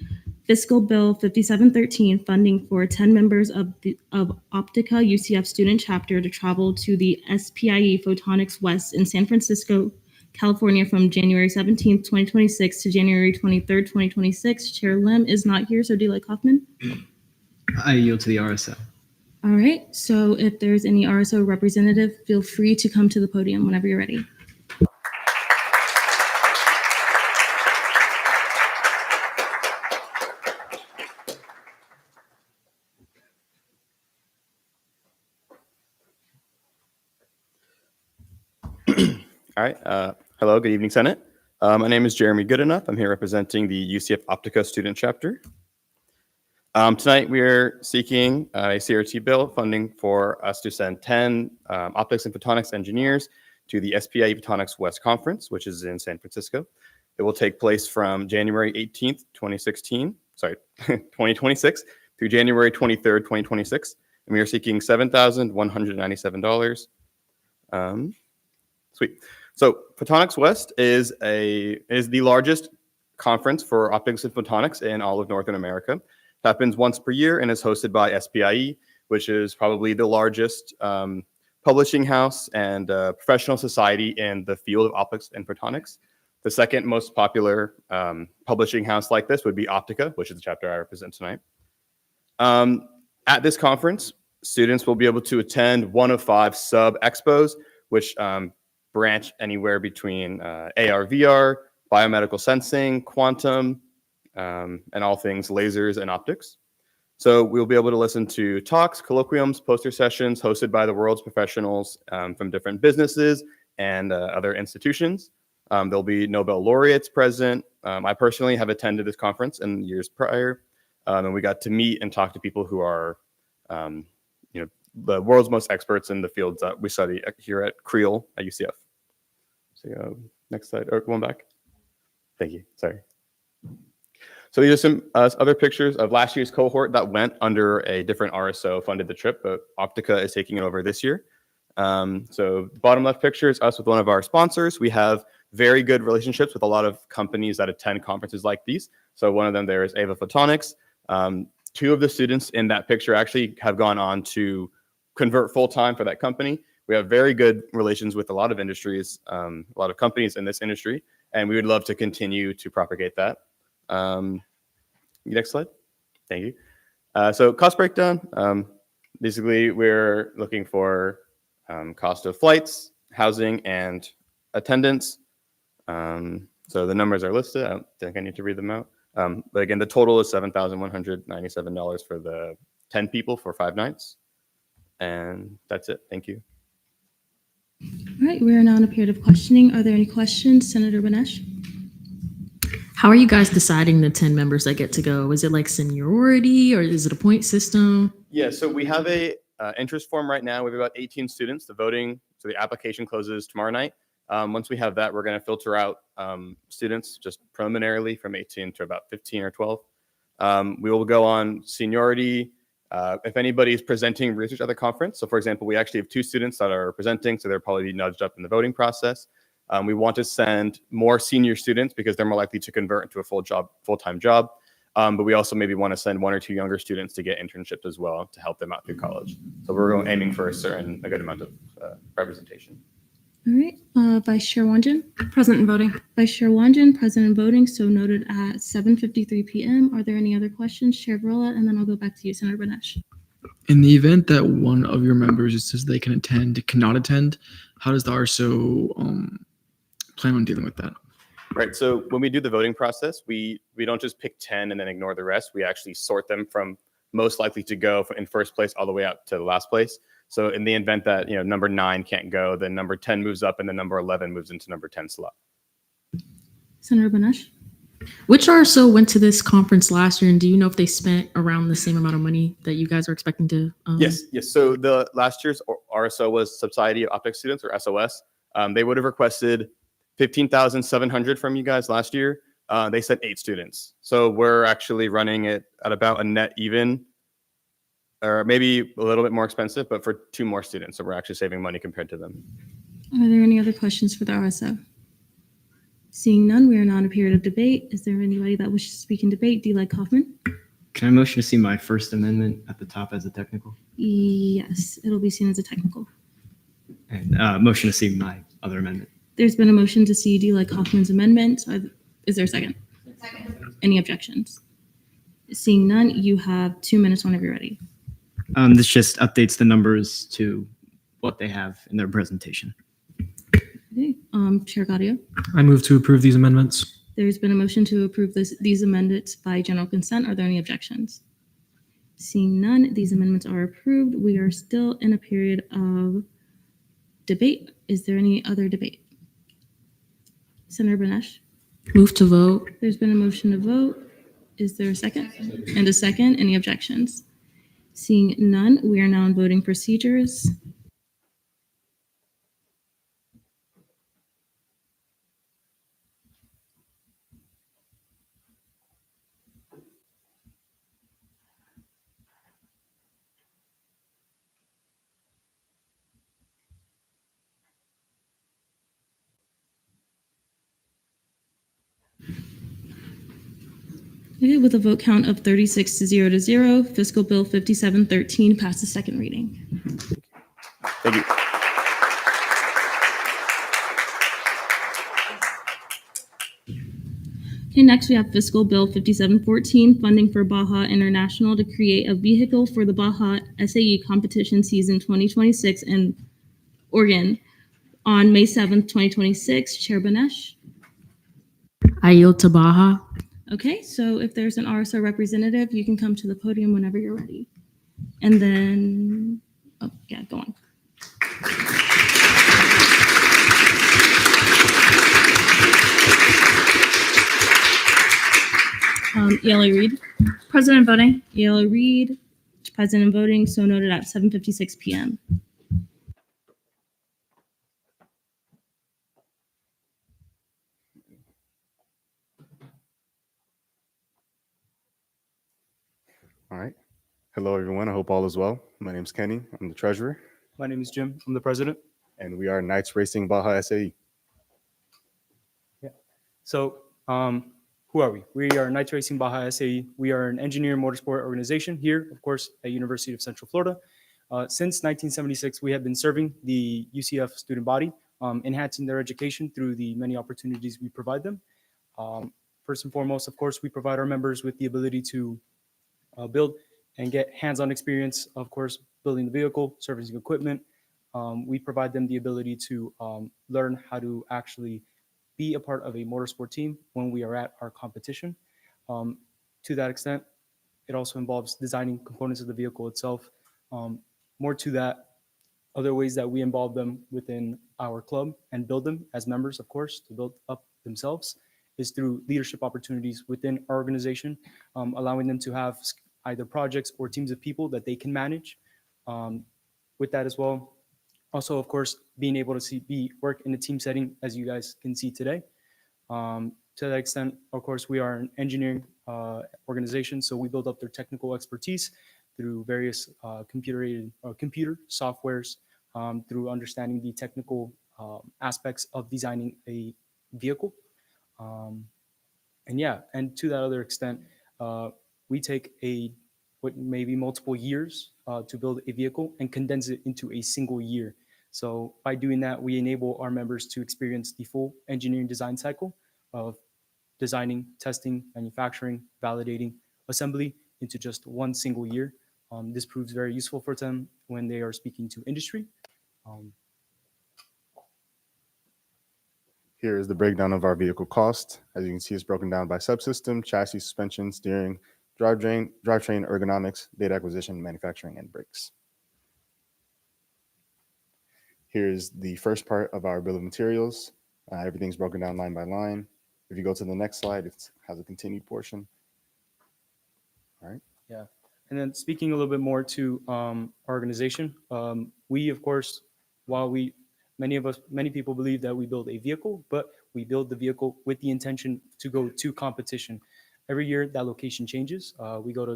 Fiscal Bill 5713, funding for 10 members of Optica UCF student chapter to travel to the SPIE Photonics West in San Francisco, California from January 17th, 2026 to January 23rd, 2026. Chair Lim is not here, so D-Leg Kaufman. I yield to the RSO. All right, so if there's any RSO representative, feel free to come to the podium whenever you're ready. All right. Hello, good evening, Senate. My name is Jeremy Goodenough. I'm here representing the UCF Optica student chapter. Tonight, we are seeking a CRT bill funding for us to send 10 optics and photonics engineers to the SPIE Photonics West Conference, which is in San Francisco. It will take place from January 18th, 2026 through January 23rd, 2026. And we are seeking $7,197. Sweet. So Photonics West is the largest conference for optics and photonics in all of Northern America. It happens once per year and is hosted by SPIE, which is probably the largest publishing house and professional society in the field of optics and photonics. The second most popular publishing house like this would be Optica, which is the chapter I represent tonight. At this conference, students will be able to attend one of 5 sub-expos, which branch anywhere between AR, VR, biomedical sensing, quantum, and all things lasers and optics. So we'll be able to listen to talks, colloquiums, poster sessions hosted by the world's professionals from different businesses and other institutions. There'll be Nobel laureates present. I personally have attended this conference in years prior, and we got to meet and talk to people who are, the world's most experts in the fields that we study here at Creel at UCF. So next slide, or one back. Thank you. Sorry. So these are some other pictures of last year's cohort that went under a different RSO funded the trip, but Optica is taking it over this year. So the bottom left picture is us with one of our sponsors. We have very good relationships with a lot of companies that attend conferences like these. So one of them there is Ava Photonics. 2 of the students in that picture actually have gone on to convert full-time for that company. We have very good relations with a lot of industries, a lot of companies in this industry, and we would love to continue to propagate that. Next slide. Thank you. So cost breakdown. Basically, we're looking for cost of flights, housing, and attendance. So the numbers are listed. I don't think I need to read them out. But again, the total is $7,197 for the 10 people for 5 nights. And that's it. Thank you. All right, we are now in a period of questioning. Are there any questions? Senator Banesh? How are you guys deciding the 10 members that get to go? Is it like seniority or is it a point system? Yeah, so we have a interest form right now. We have about 18 students. The application closes tomorrow night. Once we have that, we're going to filter out students just preliminarily from 18 to about 15 or 12. We will go on seniority. If anybody is presenting research at the conference, so for example, we actually have 2 students that are presenting, so they'll probably be nudged up in the voting process. We want to send more senior students because they're more likely to convert into a full-time job. But we also maybe want to send 1 or 2 younger students to get internships as well to help them out through college. So we're aiming for a good amount of representation. All right, Vice Chair Wanjin? Present and voting. Vice Chair Wanjin, present and voting, so noted at 7:53 p.m. Are there any other questions? Chair Varela, and then I'll go back to you, Senator Banesh. In the event that one of your members, it says they can attend, cannot attend, how does the RSO plan on dealing with that? Right, so when we do the voting process, we don't just pick 10 and then ignore the rest. We actually sort them from most likely to go in first place all the way up to the last place. So in the event that number 9 can't go, then number 10 moves up and then number 11 moves into number 10 slot. Senator Banesh? Which RSO went to this conference last year, and do you know if they spent around the same amount of money that you guys are expecting to? Yes. So the last year's RSO was Society of Optics Students, or SOS. They would have requested 15,700 from you guys last year. They sent 8 students. So we're actually running it at about a net even, or maybe a little bit more expensive, but for 2 more students. So we're actually saving money compared to them. Are there any other questions for the RSO? Seeing none, we are now in a period of debate. Is there anybody that wishes to speak in debate? D-Leg Kaufman? Can I motion to see my first amendment at the top as a technical? Yes, it'll be seen as a technical. And motion to see my other amendment. There's been a motion to see D-Leg Kaufman's amendment. Is there a second? Second. Any objections? Seeing none, you have 2 minutes whenever you're ready. This just updates the numbers to what they have in their presentation. Okay. Chair Gaudio? I move to approve these amendments. There's been a motion to approve these amendments by general consent. Are there any objections? Seeing none, these amendments are approved. We are still in a period of debate. Is there any other debate? Senator Banesh? Move to vote. There's been a motion to vote. Is there a second? And a second. Any objections? Seeing none, we are now in voting procedures. Okay, with a vote count of 36 to 0, Fiscal Bill 5713 passes second reading. Thank you. Okay, next we have Fiscal Bill 5714, funding for Baja International to create a vehicle for the Baja SAE competition season 2026 in Oregon on May 7th, 2026. Chair Banesh. I yield to Baja. Okay, so if there's an RSO representative, you can come to the podium whenever you're ready. And then, oh, yeah, go on. ELA Reed. President voting. ELA Reed, President voting, so noted at 7:56 p.m. All right. Hello, everyone. I hope all is well. My name is Kenny. I'm the treasurer. My name is Jim. I'm the president. And we are Knights Racing Baja SAE. Yeah. So, who are we? We are Knights Racing Baja SAE. We are an engineer motorsport organization here, of course, at University of Central Florida. Since 1976, we have been serving the UCF student body, enhancing their education through the many opportunities we provide them. First and foremost, of course, we provide our members with the ability to build and get hands-on experience, of course, building the vehicle, servicing equipment. We provide them the ability to learn how to actually be a part of a motorsport team when we are at our competition. To that extent, it also involves designing components of the vehicle itself. More to that, other ways that we involve them within our club and build them as members, of course, to build up themselves is through leadership opportunities within our organization, allowing them to have either projects or teams of people that they can manage. With that as well, also, of course, being able to work in a team setting, as you guys can see today. To that extent, of course, we are an engineering organization, so we build up their technical expertise through various computer softwares, through understanding the technical aspects of designing a vehicle. And to that other extent, we take what may be multiple years to build a vehicle and condense it into a single year. So by doing that, we enable our members to experience the full engineering design cycle of designing, testing, manufacturing, validating, assembly into just one single year. This proves very useful for them when they are speaking to industry. Here is the breakdown of our vehicle cost. As you can see, it's broken down by subsystem, chassis, suspension, steering, drivetrain, ergonomics, data acquisition, manufacturing, and brakes. Here's the first part of our bill of materials. Everything's broken down line by line. If you go to the next slide, it has a continued portion. All right. Yeah. And then speaking a little bit more to our organization, we, of course, while many people believe that we build a vehicle, but we build the vehicle with the intention to go to competition. Every year that location changes. We go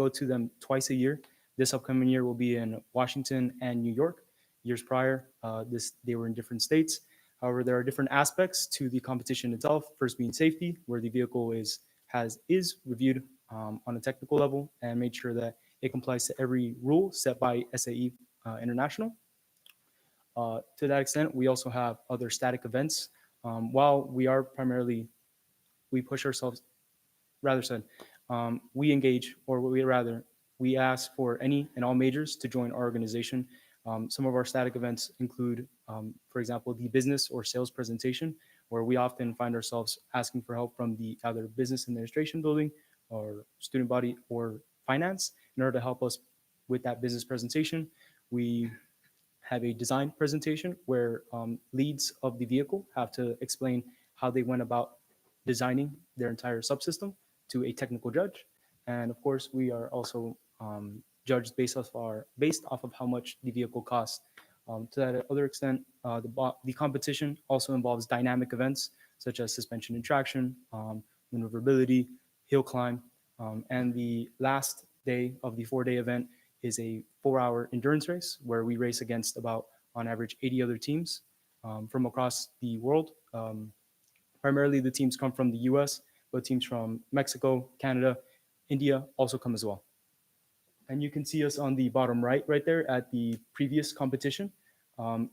to them twice a year. This upcoming year will be in Washington and New York. Years prior, they were in different states. However, there are different aspects to the competition itself. First being safety, where the vehicle is reviewed on a technical level and made sure that it complies to every rule set by SAE International. To that extent, we also have other static events. While we are primarily, we push ourselves, we engage, or we ask for any and all majors to join our organization. Some of our static events include, for example, the business or sales presentation, where we often find ourselves asking for help from the either business administration building or student body or finance in order to help us with that business presentation. We have a design presentation where leads of the vehicle have to explain how they went about designing their entire subsystem to a technical judge. And of course, we are also judged based off of how much the vehicle costs. To that other extent, the competition also involves dynamic events such as suspension and traction, maneuverability, hill climb, and the last day of the 4-day event is a 4-hour endurance race where we race against about, on average, 80 other teams from across the world. Primarily, the teams come from the US, but teams from Mexico, Canada, India also come as well. And you can see us on the bottom right there at the previous competition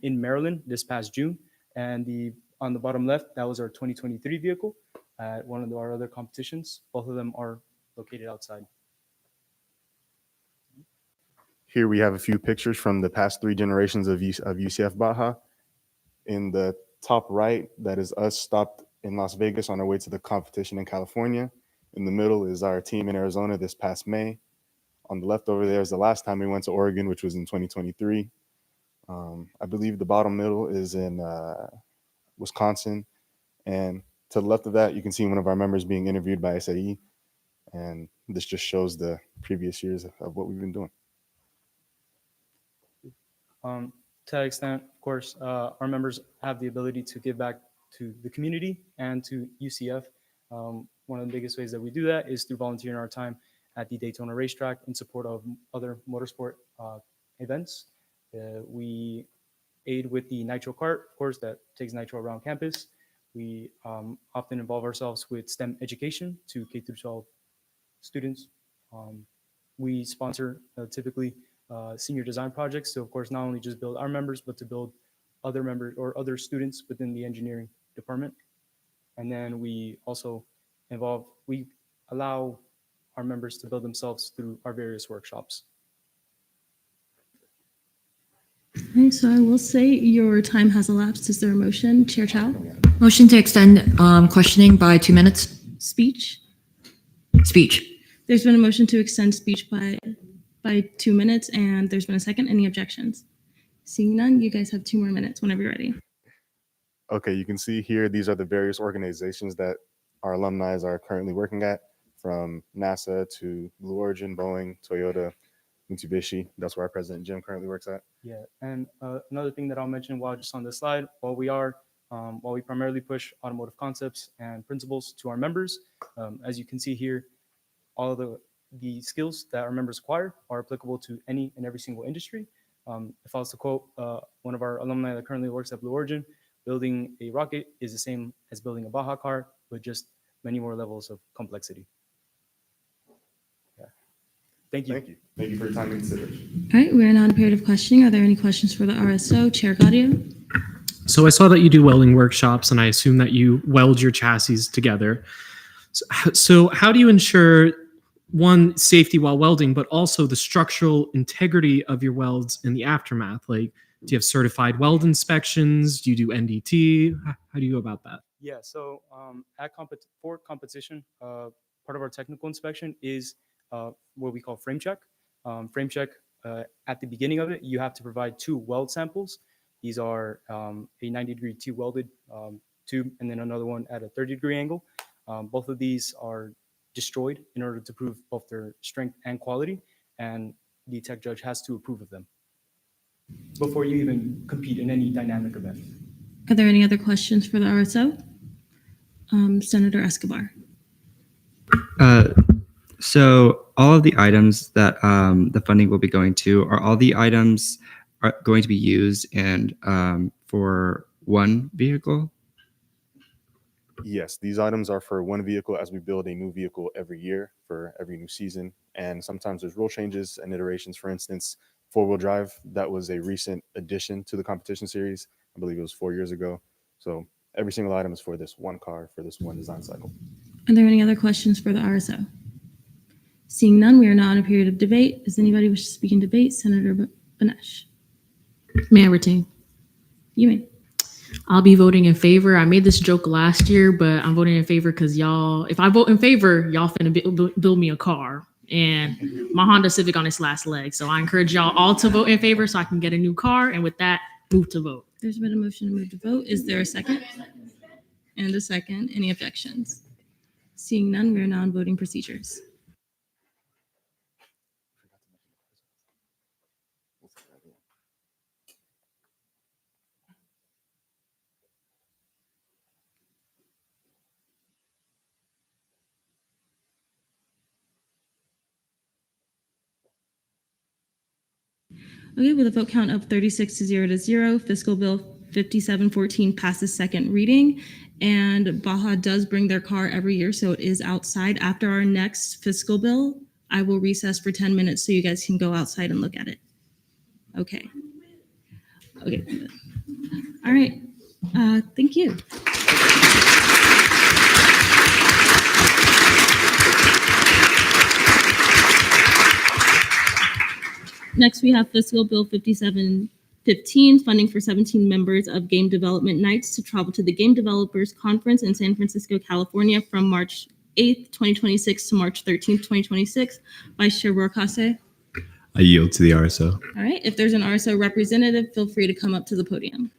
in Maryland this past June. And on the bottom left, that was our 2023 vehicle. at one of our other competitions. Both of them are located outside. Here we have a few pictures from the past 3 generations of UCF Baja. In the top right, that is us stopped in Las Vegas on our way to the competition in California. In the middle is our team in Arizona this past May. On the left over there is the last time we went to Oregon, which was in 2023. I believe the bottom middle is in Wisconsin. And to the left of that, you can see one of our members being interviewed by SAE. And this just shows the previous years of what we've been doing. To that extent, of course, our members have the ability to give back to the community and to UCF. One of the biggest ways that we do that is through volunteering our time at the Daytona racetrack in support of other motorsport events. We aid with the Nitro Kart, of course, that takes Nitro around campus. We often involve ourselves with STEM education to K-12 students. We sponsor typically senior design projects. So of course, not only just build our members, but to build other members or other students within the engineering department. And then we also we allow our members to build themselves through our various workshops. Okay, so I will say your time has elapsed. Is there a motion? Chair Chow? Motion to extend questioning by 2 minutes. Speech? Speech. There's been a motion to extend speech by 2 minutes, and there's been a second. Any objections? Seeing none, you guys have 2 more minutes whenever you're ready. Okay, you can see here, these are the various organizations that our alumni are currently working at, from NASA to Blue Origin, Boeing, Toyota, Mitsubishi. That's where our president Jim currently works at. Yeah, and another thing that I'll mention while just on this slide, while we primarily push automotive concepts and principles to our members, as you can see here, all of the skills that our members acquire are applicable to any and every single industry. If I was to quote one of our alumni that currently works at Blue Origin, building a rocket is the same as building a Baja car, with just many more levels of complexity. Yeah. Thank you. Thank you. Thank you for your time and consideration. All right, we're now in a period of questioning. Are there any questions for the RSO? Chair Gaudio? So I saw that you do welding workshops, and I assume that you weld your chassis together. So how do you ensure, one, safety while welding, but also the structural integrity of your welds in the aftermath? Like, do you have certified weld inspections? Do you do NDT? How do you go about that? Yeah, so for competition, part of our technical inspection is what we call frame check. Frame check, at the beginning of it, you have to provide 2 weld samples. These are a 90-degree T-welded tube, and then another one at a 30-degree angle. Both of these are destroyed in order to prove both their strength and quality, and the tech judge has to approve of them before you even compete in any dynamic event. Are there any other questions for the RSO? Senator Escobar. So all of the items that the funding will be going to, are all the items going to be used and for one vehicle? Yes, these items are for one vehicle as we build a new vehicle every year for every new season. And sometimes there's rule changes and iterations. For instance, 4-wheel drive, that was a recent addition to the competition series. I believe it was 4 years ago. So every single item is for this one car, for this one design cycle. Are there any other questions for the RSO? Seeing none, we are now in a period of debate. Does anybody wish to speak in debate? Senator Banesh. May I retain? You may. I'll be voting in favor. I made this joke last year, but I'm voting in favor because y'all, if I vote in favor, y'all finna build me a car. And my Honda Civic on its last leg. So I encourage y'all all to vote in favor so I can get a new car. And with that, move to vote. There's been a motion to move to vote. Is there a second? And a second. Any objections? Seeing none, we are now on voting procedures. Okay, with a vote count of 36 to 0, Fiscal Bill 5714 passes second reading. And Baja does bring their car every year, so it is outside. After our next fiscal bill, I will recess for 10 minutes so you guys can go outside and look at it. Okay. Okay. All right. Thank you. Next, we have Fiscal Bill 5715, funding for 17 members of Game Development Nights to travel to the Game Developers Conference in San Francisco, California from March 8th, 2026 to March 13th, 2026. Vice Chair Boracase. I yield to the RSO. All right, if there's an RSO representative, feel free to come up to the podium.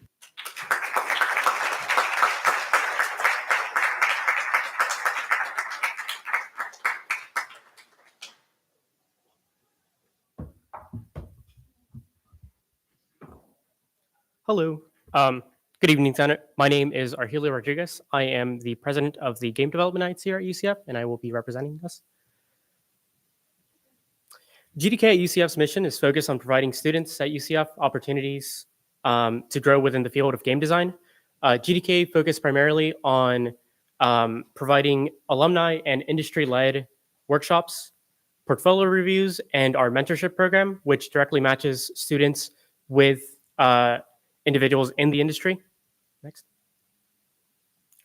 Hello. Good evening, Senate. My name is Argelio Rodriguez. I am the president of the Game Development Nights here at UCF, and I will be representing us. GDK at UCF's mission is focused on providing students at UCF opportunities to grow within the field of game design. GDK focused primarily on providing alumni and industry-led workshops, portfolio reviews, and our mentorship program, which directly matches students with individuals in the industry. Next.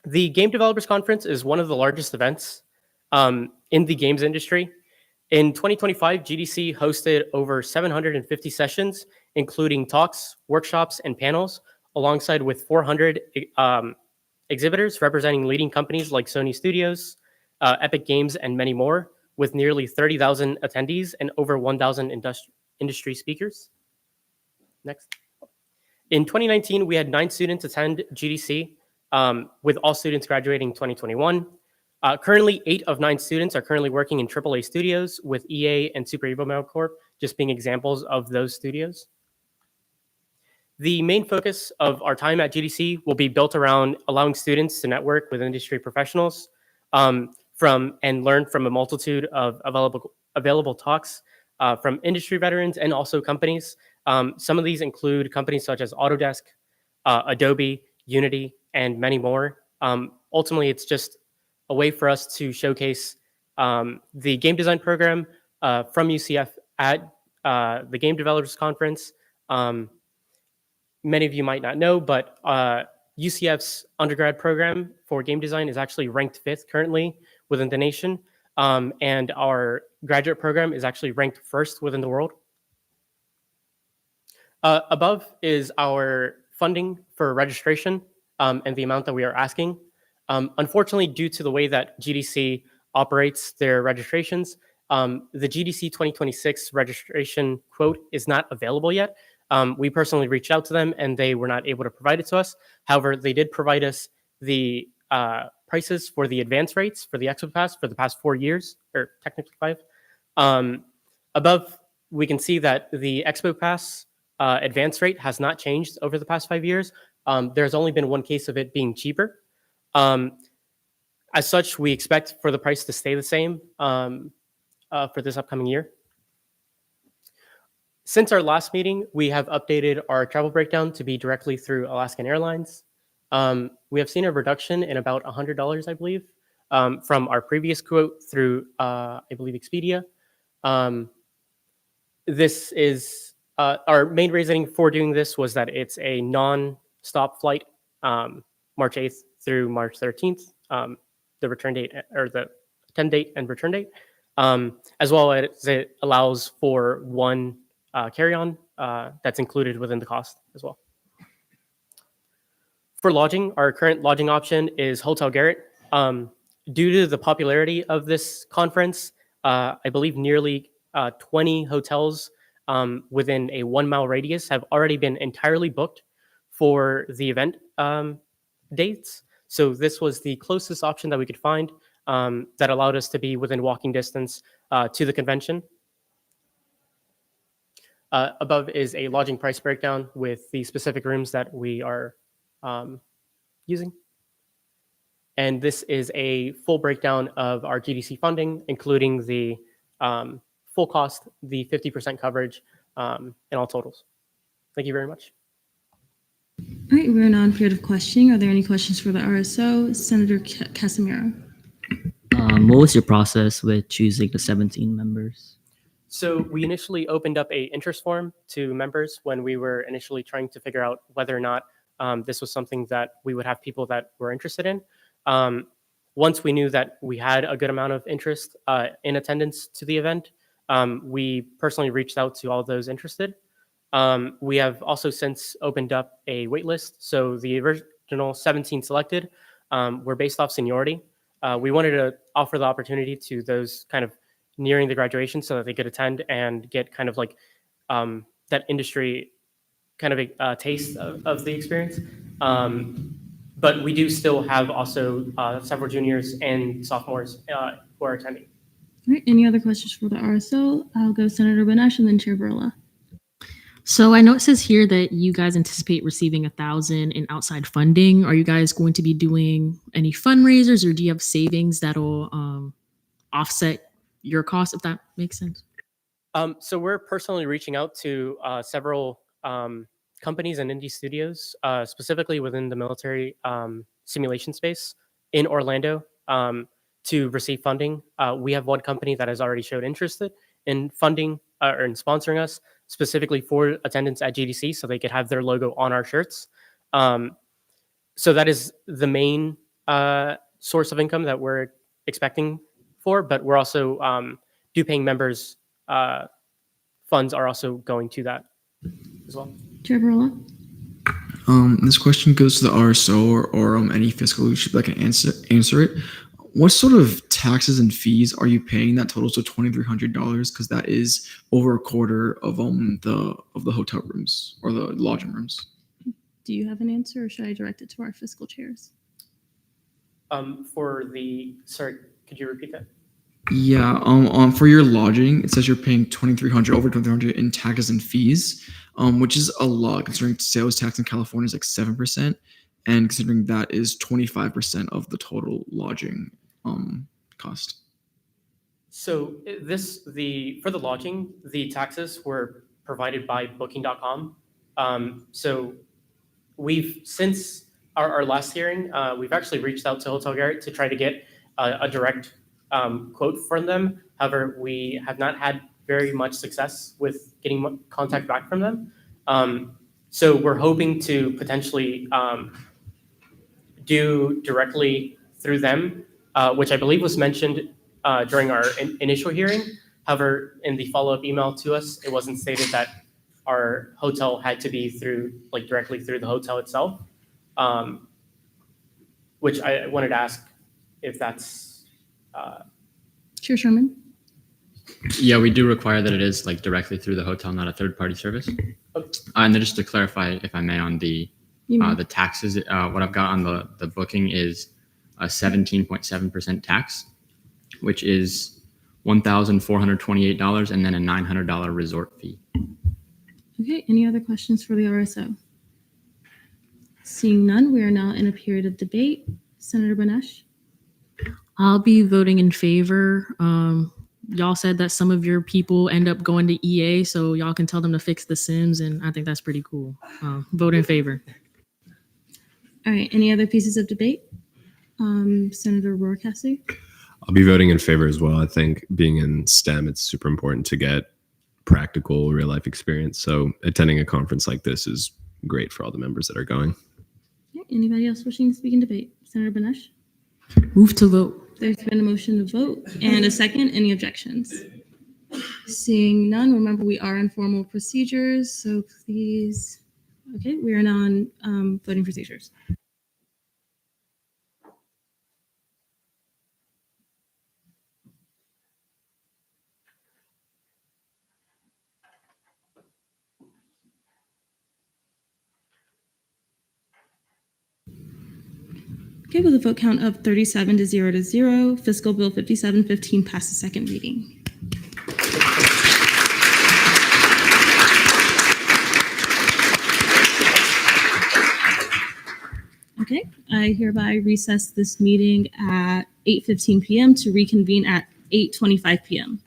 The Game Developers Conference is one of the largest events in the games industry. In 2025, GDC hosted over 750 sessions, including talks, workshops, and panels, alongside with 400 exhibitors representing leading companies like Sony Studios, Epic Games, and many more, with nearly 30,000 attendees and over 1,000 industry speakers. Next. In 2019, we had 9 students attend GDC, with all students graduating in 2021. Currently, 8 of 9 students are currently working in AAA studios, with EA and Super Evo Metal Corp just being examples of those studios. The main focus of our time at GDC will be built around allowing students to network with industry professionals and learn from a multitude of available talks from industry veterans and also companies. Some of these include companies such as Autodesk, Adobe, Unity, and many more. Ultimately, it's just a way for us to showcase the game design program from UCF at the Game Developers Conference. Many of you might not know, but UCF's undergrad program for game design is actually ranked 5th currently within the nation. And our graduate program is actually ranked 1st within the world. Above is our funding for registration and the amount that we are asking. Unfortunately, due to the way that GDC operates their registrations, the GDC 2026 registration quote is not available yet. We personally reached out to them and they were not able to provide it to us. However, they did provide us the prices for the advance rates for the Expo Pass for the past 4 years, or technically 5. Above, we can see that the Expo Pass advance rate has not changed over the past 5 years. There's only been one case of it being cheaper. As such, we expect for the price to stay the same for this upcoming year. Since our last meeting, we have updated our travel breakdown to be directly through Alaskan Airlines. We have seen a reduction in about $100, I believe, from our previous quote through, I believe, Expedia. This is our main reasoning for doing this was that it's a non-stop flight, March 8th through March 13th, the return date or the 10 date and return date, as well as it allows for one carry-on that's included within the cost as well. For lodging, our current lodging option is Hotel Garrett. Due to the popularity of this conference, I believe nearly 20 hotels within a 1-mile radius have already been entirely booked for the event dates. So this was the closest option that we could find that allowed us to be within walking distance to the convention. Above is a lodging price breakdown with the specific rooms that we are using. And this is a full breakdown of our GDC funding, including the full cost, the 50% coverage, and all totals. Thank you very much. All right, we're now on period of questioning. Are there any questions for the RSO? Senator Casimiro. What was your process with choosing the 17 members? So we initially opened up a interest form to members when we were initially trying to figure out whether or not this was something that we would have people that were interested in. Once we knew that we had a good amount of interest in attendance to the event, We personally reached out to all of those interested. We have also since opened up a wait list. So the original 17 selected were based off seniority. We wanted to offer the opportunity to those kind of nearing the graduation so that they could attend and get kind of like that industry kind of a taste of the experience. But we do still have also several juniors and sophomores who are attending. All right, any other questions for the RSO? I'll go Senator Benesh and then Chair Barilla. So I know it says here that you guys anticipate receiving 1,000 in outside funding. Are you guys going to be doing any fundraisers, or do you have savings that'll offset your costs, if that makes sense? So we're personally reaching out to several companies and indie studios, specifically within the military simulation space in Orlando, to receive funding. We have one company that has already showed interest in funding or in sponsoring us specifically for attendance at GDC, so they could have their logo on our shirts. So that is the main source of income that we're expecting for, but we're also due paying members funds are also going to that as well. Chair Barilla. This question goes to the RSO or any fiscal leadership that can answer it. What sort of taxes and fees are you paying that totals to $2,300? Because that is over a quarter of the hotel rooms or the lodging rooms. Do you have an answer, or should I direct it to our fiscal chairs? Sorry, could you repeat that? Yeah. For your lodging, it says you're paying $2,300 over $2,300 in taxes and fees, which is a lot considering sales tax in California is like 7%, and considering that is 25% of the total lodging cost. So for the lodging, the taxes were provided by Booking.com. So we've since our last hearing, we've actually reached out to Hotel Garrett to try to get a direct quote from them. However, we have not had very much success with getting contact back from them. So we're hoping to potentially do directly through them, which I believe was mentioned during our initial hearing. However, in the follow-up email to us, it wasn't stated that our hotel had to be directly through the hotel itself, which I wanted to ask if that's. Chair Sherman. Yeah, we do require that it is like directly through the hotel, not a third-party service. And then just to clarify, if I may, on the taxes, what I've got on the booking is a 17.7% tax, which is $1,428, and then a $900 resort fee. Okay, any other questions for the RSO? Seeing none, we are now in a period of debate. Senator Benesh. I'll be voting in favor. Y'all said that some of your people end up going to EA, so y'all can tell them to fix the Sims, and I think that's pretty cool. Vote in favor. All right, any other pieces of debate? Senator Rohrkasser. I'll be voting in favor as well. I think being in STEM, it's super important to get practical real life experience. So attending a conference like this is great for all the members that are going. Okay, anybody else wishing to speak in debate? Senator Benesh. Move to vote. There's been a motion to vote and a second. Any objections? Seeing none, remember we are in formal procedures, so please. Okay, we are now on voting procedures. Okay, with a vote count of 37 to 0, Fiscal Bill 5715 passes second reading. Okay, I hereby recess this meeting at 8:15 p.m. to reconvene at 8:25 p.m.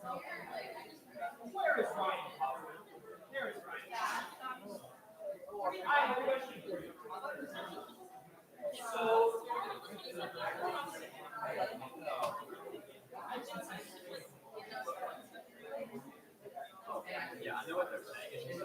Where is Ryan? There is Ryan. I have a question for you. So. Yeah, I know what they're saying.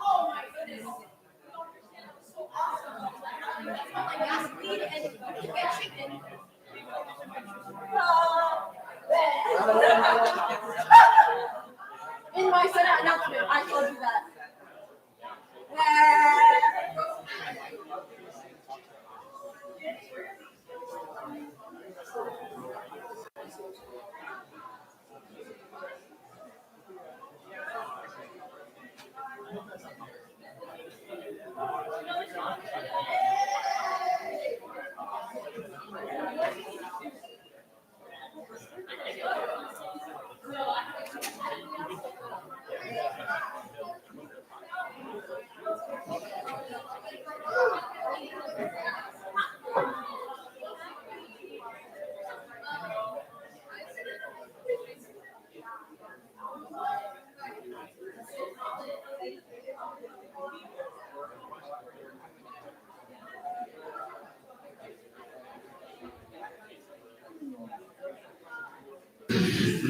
Oh my goodness. So awesome. That's not like gas speed and you get chicken. In my Senate announcement, I told you that.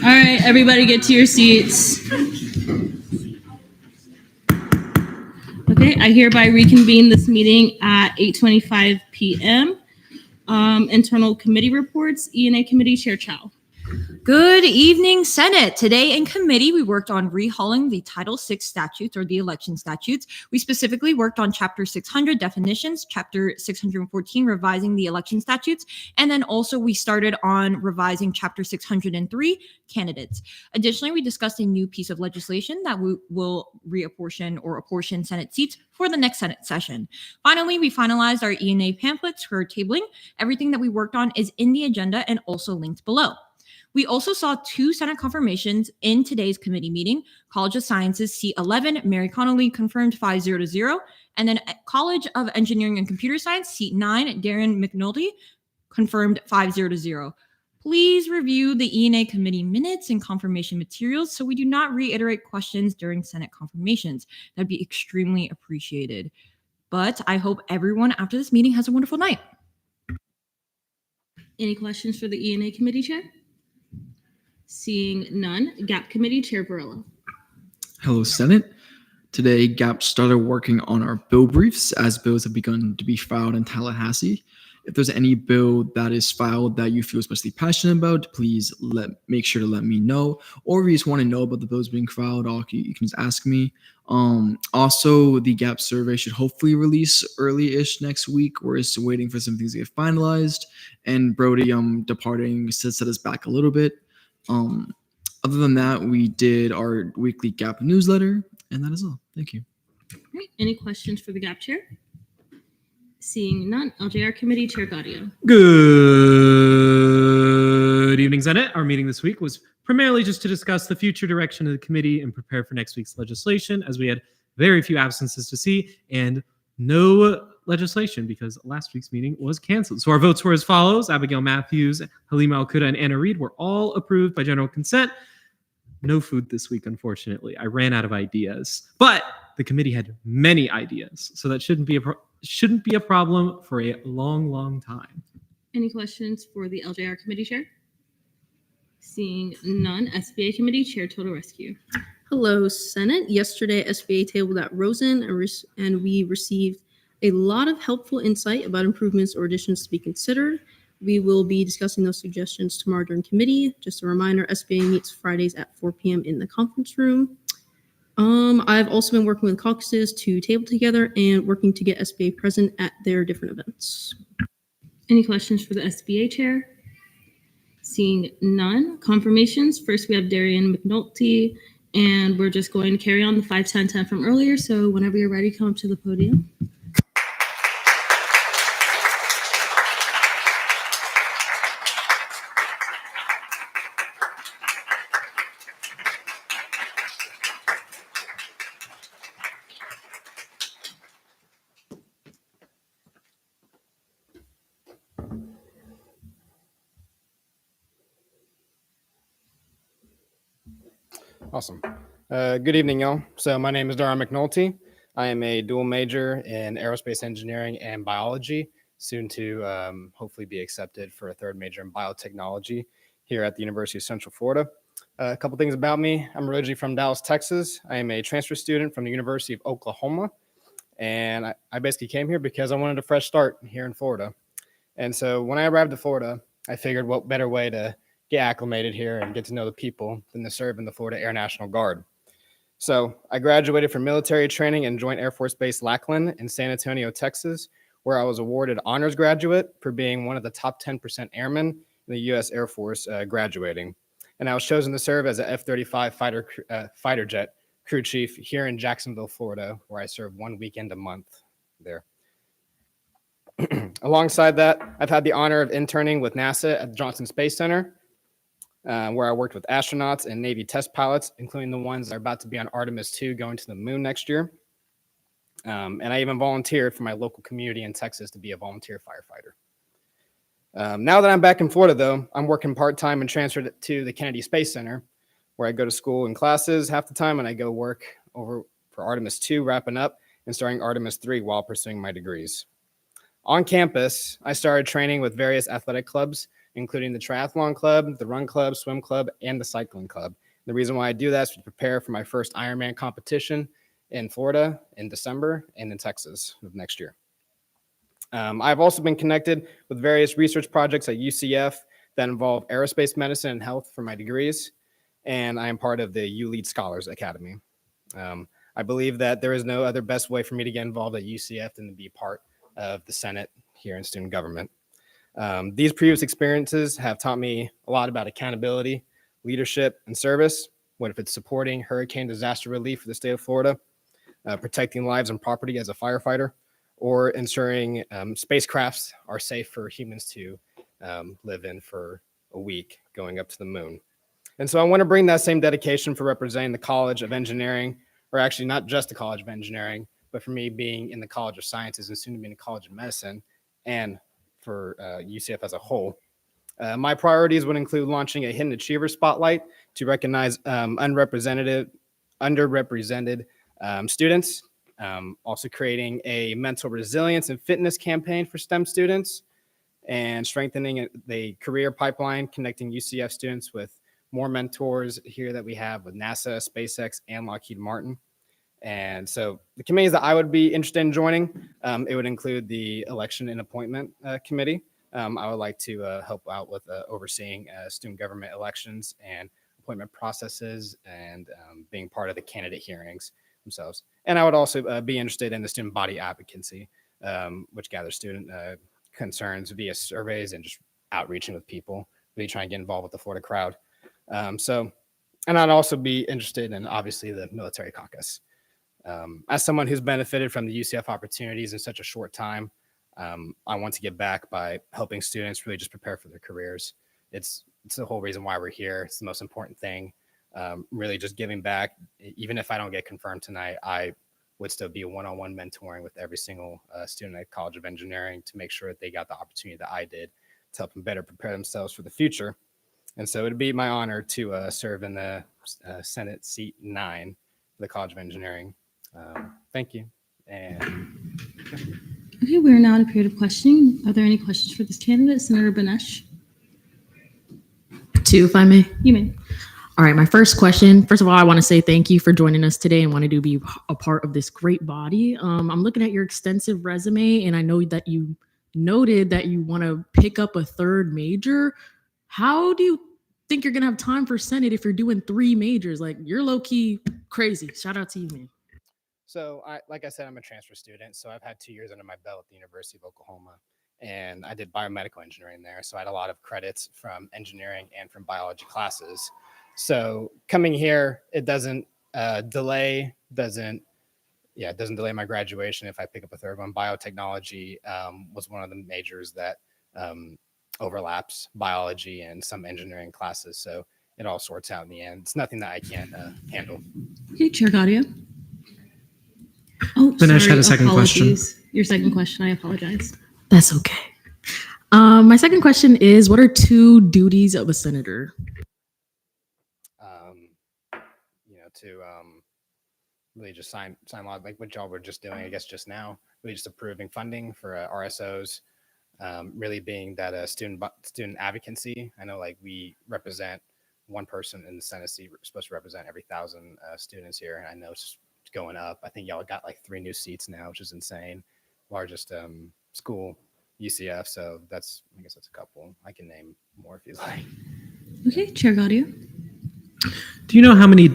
All right, everybody get to your seats. Okay, I hereby reconvene this meeting at 8:25 p.m. Internal committee reports, E&A Committee Chair Chow. Good evening, Senate. Today in committee, we worked on rehauling the Title VI statutes or the election statutes. We specifically worked on Chapter 600 definitions, Chapter 614 revising the election statutes, and then also we started on revising Chapter 603 candidates. Additionally, we discussed a new piece of legislation that we will reapportion or apportion Senate seats for the next Senate session. Finally, we finalized our E&A pamphlets for tabling. Everything that we worked on is in the agenda and also linked below. We also saw 2 Senate confirmations in today's committee meeting. College of Sciences seat 11, Mary Connolly confirmed 5-0, and then College of Engineering and Computer Science seat 9, Darren McNulty confirmed 5-0. Please review the E&A committee minutes and confirmation materials so we do not reiterate questions during Senate confirmations. That'd be extremely appreciated. But I hope everyone after this meeting has a wonderful night. Any questions for the E&A Committee Chair? Seeing none, GAP Committee Chair Barilla. Hello, Senate. Today, GAP started working on our bill briefs as bills have begun to be filed in Tallahassee. If there's any bill that is filed that you feel especially passionate about, please make sure to let me know. Or if you just want to know about the bills being filed, you can just ask me. Also, the GAP survey should hopefully release early-ish next week. We're just waiting for some things to get finalized. And Brody departing set us back a little bit. Other than that, we did our weekly GAP newsletter, and that is all. Thank you. All right. Any questions for the GAP chair? Seeing none, LJR Committee Chair Gaudio. Good evening, Senate. Our meeting this week was primarily just to discuss the future direction of the committee and prepare for next week's legislation, as we had very few absences to see and no legislation because last week's meeting was canceled. So our votes were as follows. Abigail Matthews, Halima Al-Quda, and Anna Reed were all approved by general consent. No food this week, unfortunately. I ran out of ideas, but the committee had many ideas, so that shouldn't be a problem for a long, long time. Any questions for the LJR Committee Chair? Seeing none, SBA Committee Chair Total Rescue. Hello, Senate. Yesterday, SBA tabled at Rosen, and we received a lot of helpful insight about improvements or additions to be considered. We will be discussing those suggestions tomorrow during committee. Just a reminder, SBA meets Fridays at 4 p.m. in the conference room. I've also been working with caucuses to table together and working to get SBA present at their different events. Any questions for the SBA Chair? Seeing none, confirmations. First, we have Darian McNulty, and we're just going to carry on the 5-10-10 from earlier. So whenever you're ready, come up to the podium. Awesome. Good evening, y'all. So my name is Dara McNulty. I am a dual major in aerospace engineering and biology, soon to hopefully be accepted for a third major in biotechnology here at the University of Central Florida. A couple things about me. I'm originally from Dallas, Texas. I am a transfer student from the University of Oklahoma. And I basically came here because I wanted a fresh start here in Florida. And so when I arrived at Florida, I figured what better way to get acclimated here and get to know the people than to serve in the Florida Air National Guard. So I graduated from military training in Joint Air Force Base Lackland in San Antonio, Texas, where I was awarded honors graduate for being one of the top 10% airmen in the U.S. Air Force graduating. And I was chosen to serve as an F-35 fighter jet crew chief here in Jacksonville, Florida, where I serve 1 weekend a month there. Alongside that, I've had the honor of interning with NASA at the Johnson Space Center, where I worked with astronauts and Navy test pilots, including the ones that are about to be on Artemis II going to the moon next year. And I even volunteered for my local community in Texas to be a volunteer firefighter. Now that I'm back in Florida, though, I'm working part-time and transferred to the Kennedy Space Center, where I go to school and classes half the time, and I go work over for Artemis II, wrapping up, and starting Artemis III while pursuing my degrees. On campus, I started training with various athletic clubs, including the triathlon club, the run club, swim club, and the cycling club. The reason why I do that is to prepare for my first Ironman competition in Florida in December and in Texas of next year. I've also been connected with various research projects at UCF that involve aerospace medicine and health for my degrees, and I am part of the ULEAD Scholars Academy. I believe that there is no other best way for me to get involved at UCF than to be part of the Senate here in student government. These previous experiences have taught me a lot about accountability, leadership, and service, what if it's supporting hurricane disaster relief for the state of Florida, protecting lives and property as a firefighter, or ensuring spacecrafts are safe for humans to live in for a week going up to the moon. And so I want to bring that same dedication for representing the College of Engineering, or actually not just the College of Engineering, but for me being in the College of Sciences and soon to be in the College of Medicine, and for UCF as a whole. My priorities would include launching a Hidden Achiever Spotlight to recognize underrepresented students, also creating a mental resilience and fitness campaign for STEM students, and strengthening the career pipeline, connecting UCF students with more mentors here that we have with NASA, SpaceX, and Lockheed Martin. And so the committees that I would be interested in joining, it would include the election and appointment committee. I would like to help out with overseeing student government elections and appointment processes and being part of the candidate hearings themselves. And I would also be interested in the student body advocacy, which gathers student concerns via surveys and just outreaching with people, really trying to get involved with the Florida crowd. And I'd also be interested in obviously the military caucus. As someone who's benefited from the UCF opportunities in such a short time, I want to give back by helping students really just prepare for their careers. It's the whole reason why we're here. It's the most important thing. Really just giving back. Even if I don't get confirmed tonight, I would still be one-on-one mentoring with every single student at College of Engineering to make sure that they got the opportunity that I did to help them better prepare themselves for the future. And so it'd be my honor to serve in the Senate seat 9 for the College of Engineering. Thank you. And Okay, we're now in a period of questioning. Are there any questions for this candidate, Senator Banesh? 2, if I may. You may. All right, my first question. First of all, I want to say thank you for joining us today and wanted to be a part of this great body. I'm looking at your extensive resume, and I know that you noted that you want to pick up a 3rd major. How do you think you're going to have time for Senate if you're doing 3 majors? Like, you're low-key crazy. Shout out to you, man. so, like I said, I'm a transfer student. So I've had 2 years under my belt at the University of Oklahoma. And I did biomedical engineering there. So I had a lot of credits from engineering and from biology classes. So coming here, it doesn't delay my graduation if I pick up a 3rd one. Biotechnology was one of the majors that overlaps biology and some engineering classes. So it all sorts out in the end. It's nothing that I can't handle. Okay, Chair Gaudio. Oh, Banesh sorry, had a second question. apologies. Your second question, I apologize. That's okay. My second question is, what are 2 duties of a senator? To really just sign laws like what y'all were just doing, I guess just now, really just approving funding for RSOs, really being that student advocacy. I know like we represent one person in the Senate seat. We're supposed to represent every 1,000 students here. And I know it's going up. I think y'all got like 3 new seats now, which is insane. Largest school, UCF. So I guess that's a couple. I can name more if you like. Okay, Chair Gaudio. Do you know how many,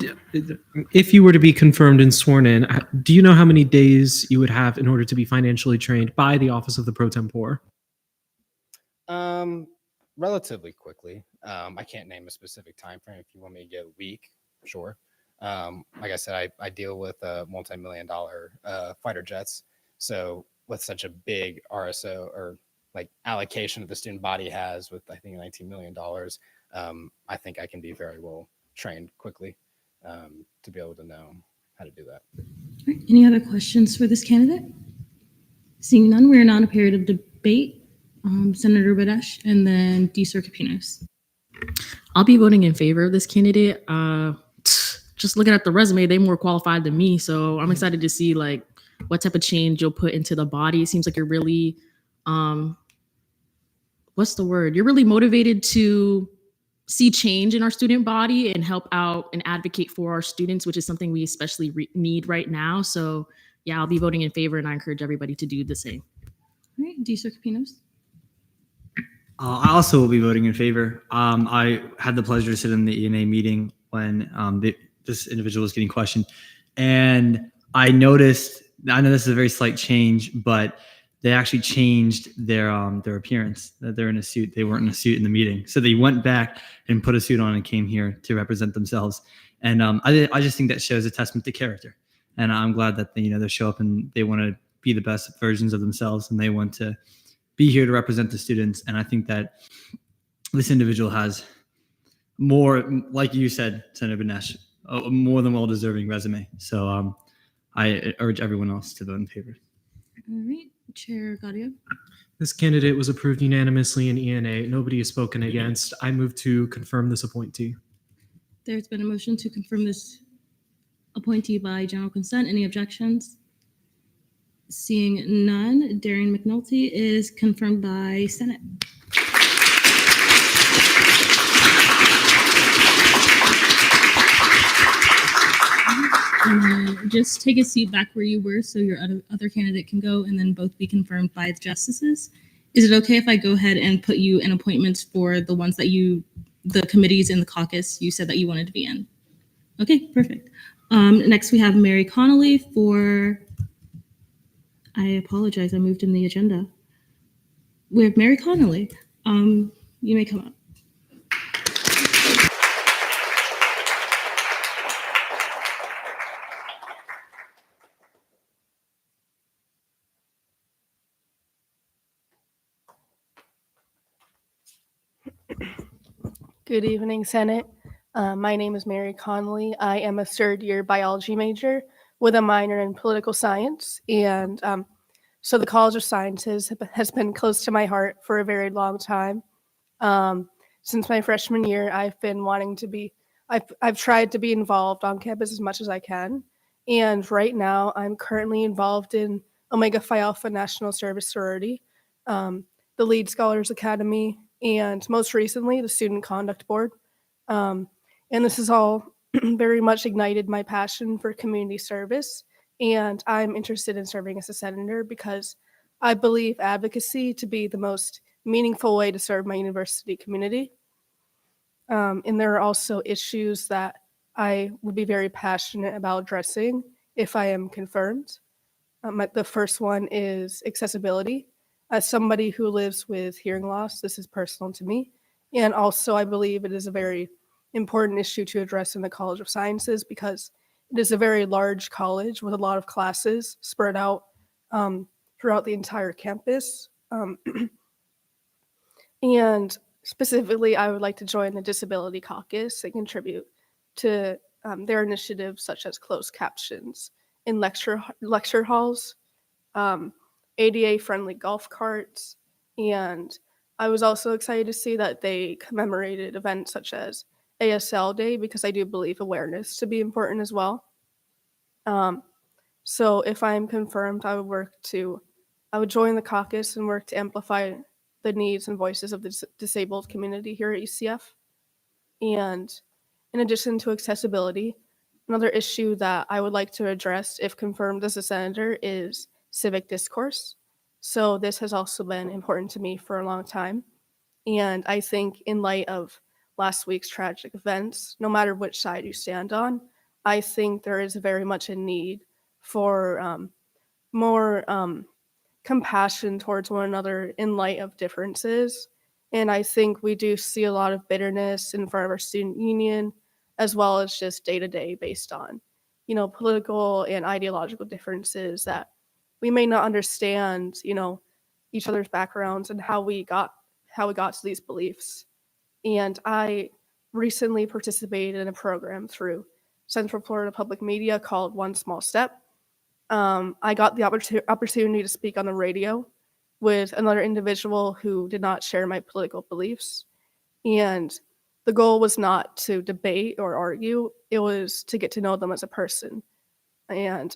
if you were to be confirmed and sworn in, do you know how many days you would have in order to be financially trained by the Office of the Pro Tempore? Relatively quickly. I can't name a specific time frame. If you want me to get a week, sure. Like I said, I deal with multi-million-dollar fighter jets. So with such a big RSO or like allocation that the student body has with, I think, $19 million, I think I can be very well trained quickly to be able to know how to do that. All right, any other questions for this candidate? Seeing none, we are now in a period of debate. Senator Banesh and then D. Capinos. I'll be voting in favor of this candidate. Just looking at the resume, they're more qualified than me. So I'm excited to see like what type of change you'll put into the body. It seems like you're really, what's the word? You're really motivated to see change in our student body and help out and advocate for our students, which is something we especially need right now. So yeah, I'll be voting in favor and I encourage everybody to do the same. All right, D. Capinos. I also will be voting in favor. I had the pleasure to sit in the ENA meeting when this individual was getting questioned. And I noticed, I know this is a very slight change, but they actually changed their appearance. That they're in a suit. They weren't in a suit in the meeting. So they went back and put a suit on and came here to represent themselves. And I just think that shows a testament to character. And I'm glad that they show up and they want to be the best versions of themselves and they want to be here to represent the students. And I think that this individual has more, like you said, Senator Banesh, a more than well-deserving resume. So I urge everyone else to vote in favor. All right, Chair Gaudio. This candidate was approved unanimously in ENA. Nobody has spoken against. I move to confirm this appointee. There's been a motion to confirm this appointee by general consent. Any objections? Seeing none, Darian McNulty is confirmed by Senate. And then just take a seat back where you were so your other candidate can go and then both be confirmed by the justices. Is it okay if I go ahead and put you in appointments for the ones that the committees in the caucus you said that you wanted to be in? Okay, perfect. Next we have Mary Connolly for, I apologize, I moved in the agenda. We have Mary Connolly. You may come up. Good evening, Senate. My name is Mary Connolly. I am a third-year biology major with a minor in political science. And so the College of Sciences has been close to my heart for a very long time. Since my freshman year, I've been wanting to be, I've tried to be involved on campus as much as I can. And right now, I'm currently involved in Omega Phi Alpha National Service Sorority, the Lead Scholars Academy, and most recently, the Student Conduct Board. And this has all very much ignited my passion for community service. And I'm interested in serving as a senator because I believe advocacy to be the most meaningful way to serve my university community. And there are also issues that I would be very passionate about addressing if I am confirmed. The first one is accessibility. As somebody who lives with hearing loss, this is personal to me. And also, I believe it is a very important issue to address in the College of Sciences because it is a very large college with a lot of classes spread out throughout the entire campus. And specifically, I would like to join the Disability Caucus and contribute to their initiatives such as closed captions in lecture halls, ADA-friendly golf carts, and I was also excited to see that they commemorated events such as ASL Day because I do believe awareness to be important as well. So if I'm confirmed, I would join the caucus and work to amplify the needs and voices of the disabled community here at UCF. And in addition to accessibility, another issue that I would like to address if confirmed as a senator is civic discourse. So this has also been important to me for a long time. And I think in light of last week's tragic events, no matter which side you stand on, I think there is very much a need for more compassion towards one another in light of differences. And I think we do see a lot of bitterness in front of our student union, as well as just day-to-day based on, political and ideological differences that we may not understand, each other's backgrounds and how we got to these beliefs. And I recently participated in a program through Central Florida Public Media called One Small Step. I got the opportunity to speak on the radio with another individual who did not share my political beliefs. And the goal was not to debate or argue, it was to get to know them as a person. And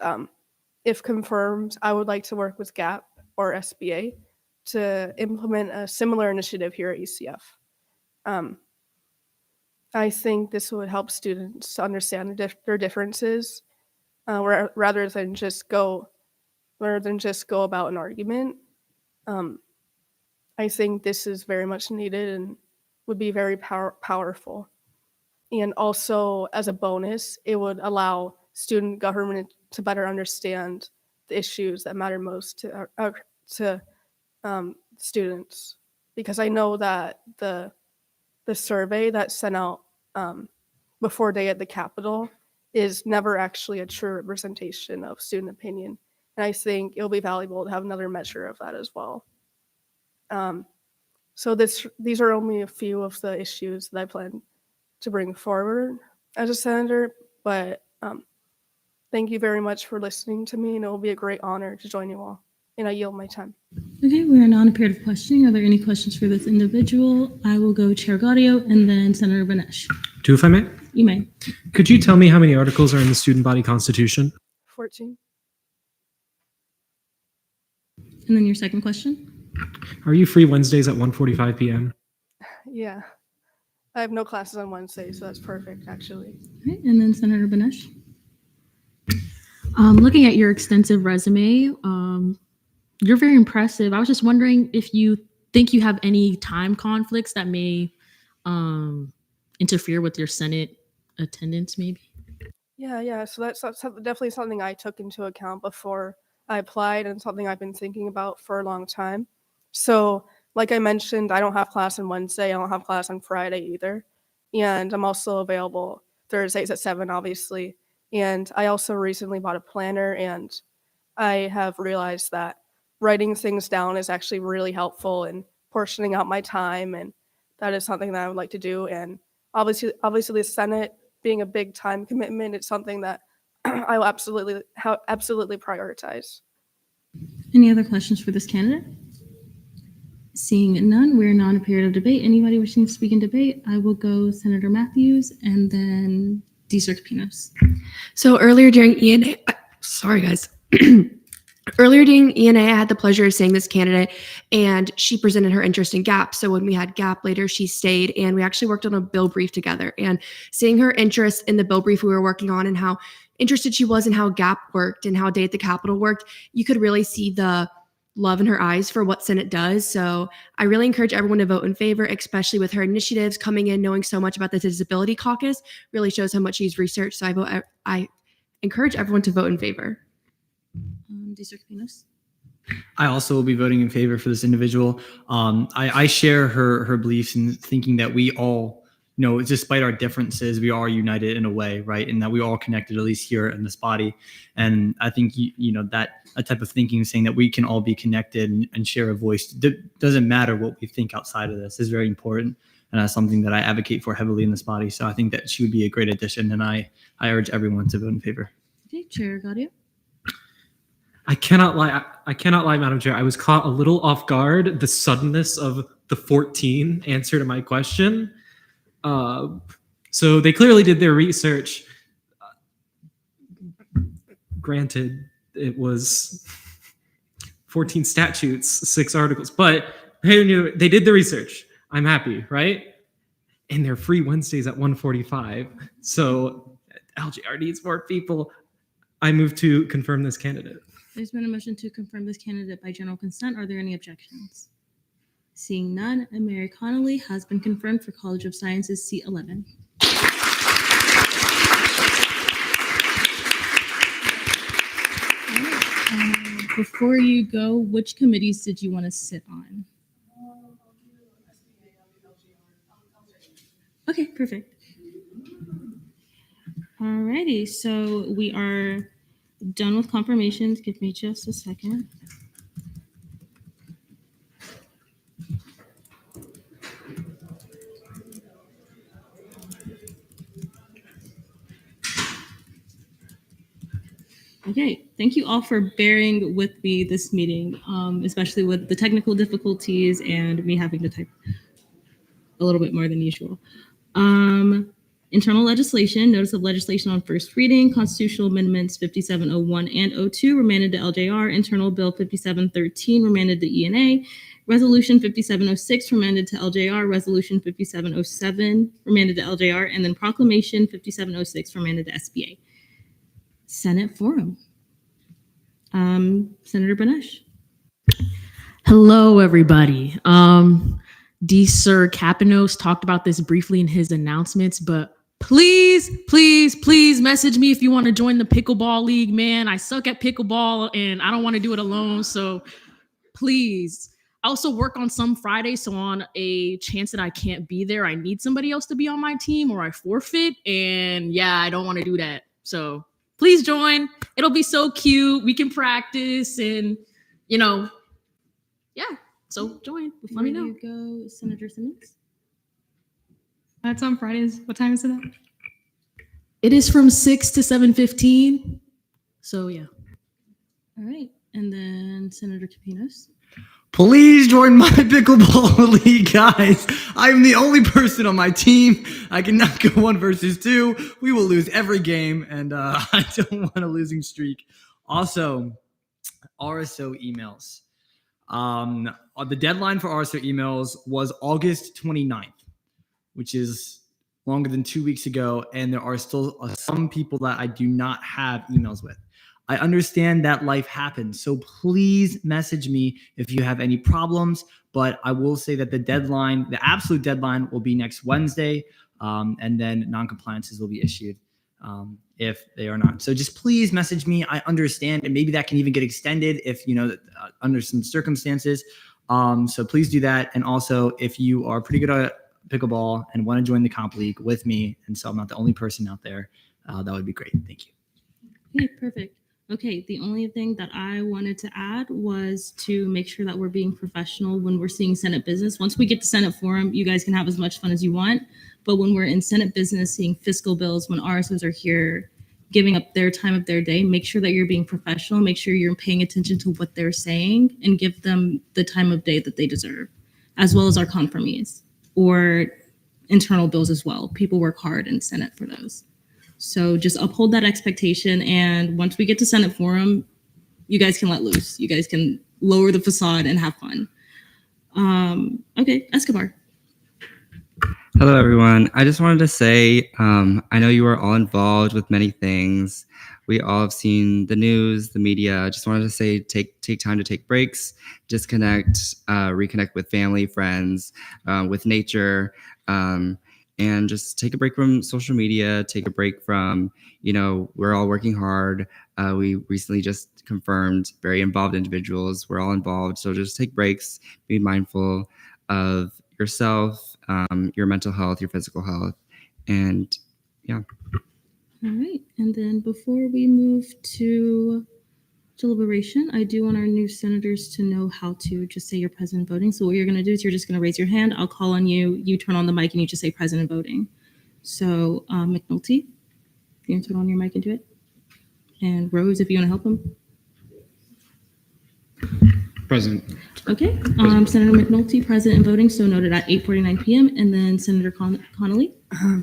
if confirmed, I would like to work with GAP or SBA to implement a similar initiative here at UCF. I think this would help students to understand their differences rather than just go about an argument. I think this is very much needed and would be very powerful. And also, as a bonus, it would allow student government to better understand the issues that matter most to students. Because I know that the survey that's sent out before day at the Capitol is never actually a true representation of student opinion. And I think it'll be valuable to have another measure of that as well. So these are only a few of the issues that I plan to bring forward as a senator, but thank you very much for listening to me, and it will be a great honor to join you all. And I yield my time. Okay, we are now in a period of questioning. Are there any questions for this individual? I will go Chair Gaudio and then Senator Benesh. Two, if I may. You may. Could you tell me how many articles are in the student body constitution? 14. And then your second question? Are you free Wednesdays at 1:45 p.m.? Yeah. I have no classes on Wednesday, so that's perfect, actually. Okay, and then Senator Benesh. Looking at your extensive resume, you're very impressive. I was just wondering if you think you have any time conflicts that may interfere with your Senate attendance, maybe? Yeah. So that's definitely something I took into account before I applied and something I've been thinking about for a long time. So, like I mentioned, I don't have class on Wednesday. I don't have class on Friday either. And I'm also available Thursdays at 7, obviously. And I also recently bought a planner, and I have realized that writing things down is actually really helpful in portioning out my time. And that is something that I would like to do. And obviously the Senate being a big time commitment, it's something that I will absolutely prioritize. Any other questions for this candidate? Seeing none, we're now in a period of debate. Anybody wishing to speak in debate? I will go Senator Matthews and then DeSerpinos. So earlier during ENA, sorry guys. Earlier during ENA, I had the pleasure of seeing this candidate, and she presented her interest in GAP. So when we had GAP later, she stayed, and we actually worked on a bill brief together. And seeing her interest in the bill brief we were working on and how interested she was in how GAP worked and how Day at the Capitol worked, you could really see the love in her eyes for what Senate does. So I really encourage everyone to vote in favor, especially with her initiatives coming in, knowing so much about the Disability Caucus, really shows how much she's researched. So I encourage everyone to vote in favor. DeSerpinos. I also will be voting in favor for this individual. I share her beliefs in thinking that we all, despite our differences, we are united in a way, right? And that we all connected, at least here in this body. And I think, that a type of thinking, saying that we can all be connected and share a voice, doesn't matter what we think outside of this, is very important. And that's something that I advocate for heavily in this body. So I think that she would be a great addition. And I urge everyone to vote in favor. Okay, Chair Gaudio. I cannot lie, Madam Chair. I was caught a little off guard, the suddenness of the 14 answer to my question. So they clearly did their research. Granted, it was 14 statutes, 6 articles, but they did the research. I'm happy, right? And they're free Wednesdays at 1:45. So LJR needs more people. I move to confirm this candidate. There's been a motion to confirm this candidate by general consent. Are there any objections? Seeing none, Mary Connolly has been confirmed for College of Sciences seat 11. Before you go, which committees did you want to sit on? Okay, perfect. Alrighty, so we are done with confirmations. Give me just a second. Okay, thank you all for bearing with me this meeting, especially with the technical difficulties and me having to type a little bit more than usual. Internal legislation, notice of legislation on first reading, constitutional amendments 5701 and 02 remanded to LJR, internal bill 5713 remanded to ENA, resolution 5706 remanded to LJR, resolution 5707 remanded to LJR, and then proclamation 5706 remanded to SBA. Senate forum. Senator Banesh. Hello, everybody. Sir Kapinos talked about this briefly in his announcements, but please message me if you want to join the pickleball league, man. I suck at pickleball and I don't want to do it alone. So please. I also work on some Fridays. So on a chance that I can't be there, I need somebody else to be on my team or I forfeit. And yeah, I don't want to do that. So please join. It'll be so cute. We can practice and, yeah. So join. Let me know. You go, Senator Simmons. That's on Fridays. What time is it at? It is from 6 to 7:15. So yeah. All right. And then Senator Kapinos. Please join my pickleball league, guys. I'm the only person on my team. I cannot go 1 versus 2. We will lose every game, and I don't want a losing streak. Also, RSO emails. The deadline for RSO emails was August 29th, which is longer than 2 weeks ago, and there are still some people that I do not have emails with. I understand that life happens. So please message me if you have any problems. But I will say that the deadline, the absolute deadline, will be next Wednesday. And then non-compliances will be issued if they are not. So just please message me. I understand, and maybe that can even get extended if, under some circumstances. So please do that. And also, if you are pretty good at pickleball and want to join the comp league with me, and so I'm not the only person out there, that would be great. Thank you. Okay, perfect. Okay, the only thing that I wanted to add was to make sure that we're being professional when we're seeing Senate business. Once we get to Senate Forum, you guys can have as much fun as you want. But when we're in Senate business, seeing fiscal bills, when RSOs are here giving up their time of their day, make sure that you're being professional, make sure you're paying attention to what they're saying, and give them the time of day that they deserve, as well as our compromise or internal bills as well. People work hard in Senate for those. So just uphold that expectation. And once we get to Senate Forum, you guys can let loose. You guys can lower the facade and have fun. Okay, Escobar. Hello, everyone. I just wanted to say, I know you are all involved with many things. We all have seen the news, the media. I just wanted to say, take time to take breaks, disconnect, reconnect with family, friends, with nature, and just take a break from social media, take a break from, we're all working hard. We recently just confirmed very involved individuals. We're all involved. So just take breaks, be mindful of yourself, your mental health, your physical health, and yeah. All right. And then before we move to deliberation, I do want our new senators to know how to just say you're present voting. So what you're going to do is you're just going to raise your hand. I'll call on you. You turn on the mic and you just say present voting. So McNulty, you can turn on your mic and do it. And Rose, if you want to help him. Present. Okay. Senator McNulty, present and voting. So noted at 8:49 p.m. And then Senator Connolly.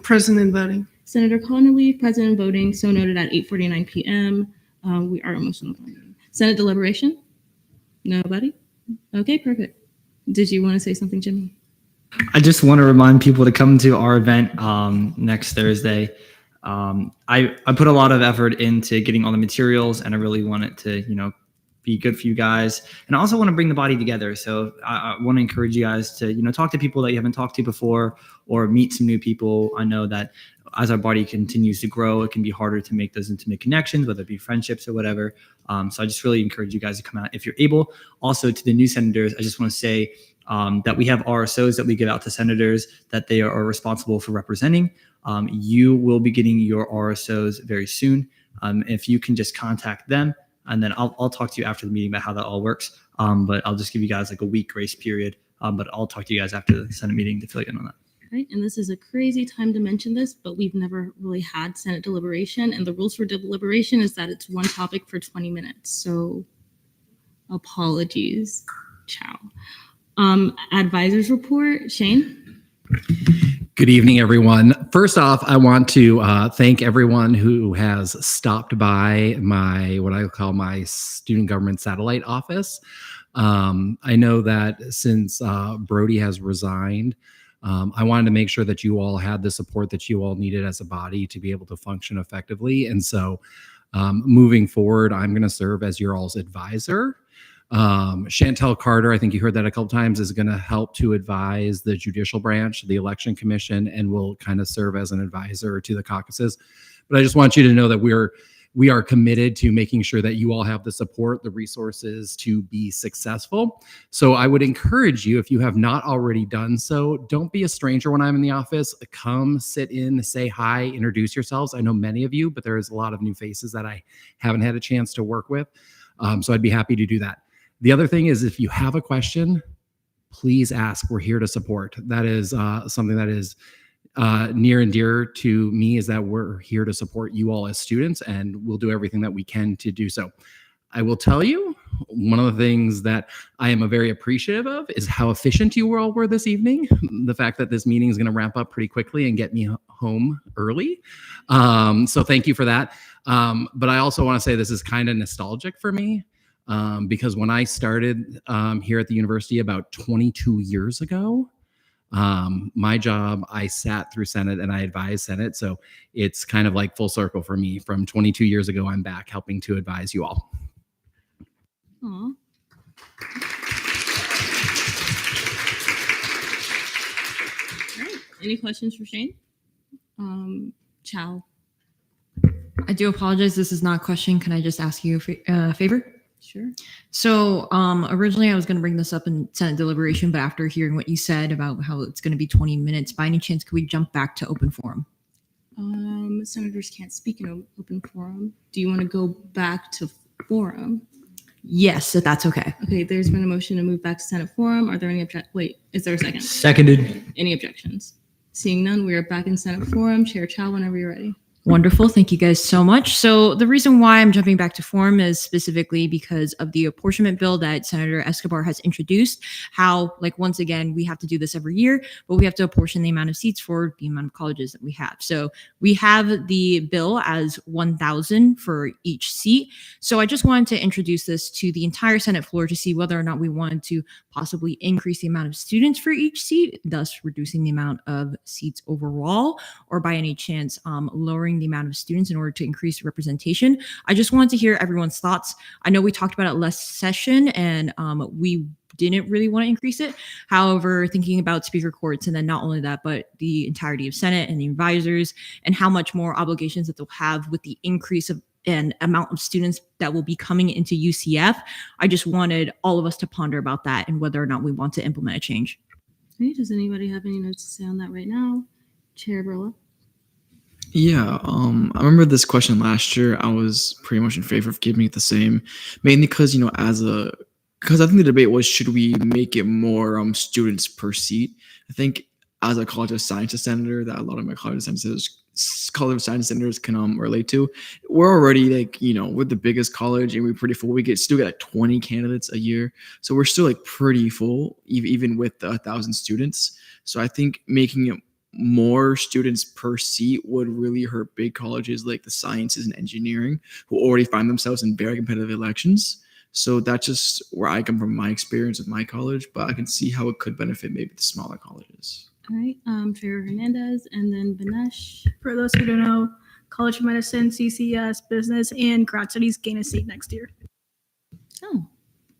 Present and voting. Senator Connolly, present and voting. So noted at 8:49 p.m. We are almost on the Senate deliberation? Nobody? Okay, perfect. Did you want to say something, Jimmy? I just want to remind people to come to our event next Thursday. I put a lot of effort into getting all the materials, and I really want it to, be good for you guys. And I also want to bring the body together. So I want to encourage you guys to, talk to people that you haven't talked to before or meet some new people. I know that as our body continues to grow, it can be harder to make those intimate connections, whether it be friendships or whatever. So I just really encourage you guys to come out if you're able. Also, to the new senators, I just want to say that we have RSOs that we give out to senators that they are responsible for representing. You will be getting your RSOs very soon. If you can just contact them, and then I'll talk to you after the meeting about how that all works. But I'll just give you guys like a week grace period. But I'll talk to you guys after the Senate meeting to fill you in on that. Right, and this is a crazy time to mention this, but we've never really had Senate deliberation, and the rules for deliberation is that it's one topic for 20 minutes. So apologies. Ciao. Advisors report, Shane. Good evening, everyone. First off, I want to thank everyone who has stopped by what I call my student government satellite office. I know that since Brody has resigned, I wanted to make sure that you all had the support that you all needed as a body to be able to function effectively. And so moving forward, I'm going to serve as your all's advisor. Chantel Carter, I think you heard that a couple times, is going to help to advise the judicial branch, the election commission, and will kind of serve as an advisor to the caucuses. But I just want you to know that we are committed to making sure that you all have the support, the resources to be successful. So I would encourage you, if you have not already done so, don't be a stranger when I'm in the office. Come sit in, say hi, introduce yourselves. I know many of you, but there is a lot of new faces that I haven't had a chance to work with. So I'd be happy to do that. The other thing is, if you have a question, please ask. We're here to support. That is something that is near and dear to me, is that we're here to support you all as students, and we'll do everything that we can to do so. I will tell you, one of the things that I am very appreciative of is how efficient you all were this evening. The fact that this meeting is going to wrap up pretty quickly and get me home early. So thank you for that. But I also want to say this is kind of nostalgic for me. Because when I started here at the university about 22 years ago, My job, I sat through Senate and I advised Senate. So it's kind of like full circle for me. From 22 years ago, I'm back helping to advise you all. Aw. All right. Any questions for Shane? Chow. I do apologize. This is not a question. Can I just ask you a favor? Sure. So originally I was going to bring this up in Senate deliberation, but after hearing what you said about how it's going to be 20 minutes, by any chance, could we jump back to open forum? Senators can't speak in open forum. Do you want to go back to forum? Yes, if that's okay. Okay, there's been a motion to move back to Senate forum. Are there any wait, is there a second? Seconded. Any objections? Seeing none, we are back in Senate forum. Chair Chow, whenever you're ready. Wonderful. Thank you guys so much. So the reason why I'm jumping back to forum is specifically because of the apportionment bill that Senator Escobar has introduced. How, like, once again, we have to do this every year, but we have to apportion the amount of seats for the amount of colleges that we have. So we have the bill as 1,000 for each seat. So I just wanted to introduce this to the entire Senate floor to see whether or not we wanted to possibly increase the amount of students for each seat, thus reducing the amount of seats overall, or by any chance lowering the amount of students in order to increase representation. I just wanted to hear everyone's thoughts. I know we talked about it last session and we didn't really want to increase it. However, thinking about speaker courts and then not only that, but the entirety of Senate and the advisors and how much more obligations that they'll have with the increase of an amount of students that will be coming into UCF, I just wanted all of us to ponder about that and whether or not we want to implement a change. Okay, does anybody have any notes to say on that right now? Chair Burla? Yeah, I remember this question last year. I was pretty much in favor of keeping it the same, mainly because, you know, because I think the debate was, should we make it more students per seat? I think as a College of Sciences senator, that a lot of my College of Science senators can relate to. We're already, like, you know, we're the biggest college and we're pretty full. We still get like 20 candidates a year, so we're still like pretty full, even with 1,000 students. So I think making it more students per seat would really hurt big colleges like the sciences and engineering, who already find themselves in very competitive elections. So that's just where I come from, my experience with my college, but I can see how it could benefit maybe the smaller colleges. All right, Chair Hernandez and then Banesh. For those who don't know, College of Medicine, CCS, Business, and Grad Studies gain a seat next year. Oh,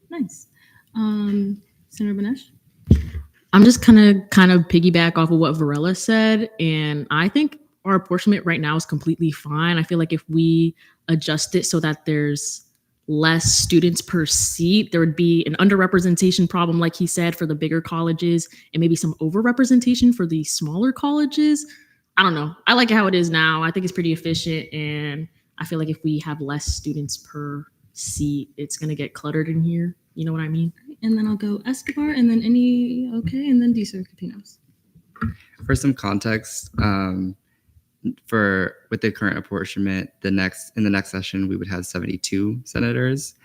nice. Senator Banesh? I'm just kind of piggyback off of what Varela said, and I think our apportionment right now is completely fine. I feel like if we adjust it so that there's less students per seat, there would be an underrepresentation problem, like he said, for the bigger colleges, and maybe some overrepresentation for the smaller colleges. I don't know. I like how it is now. I think it's pretty efficient, and I feel like if we have less students per seat, it's going to get cluttered in here. You know what I mean? And then I'll go Escobar and then and then Deeser Capinos. For some context, with the current apportionment, in the next session we would have 72 senators.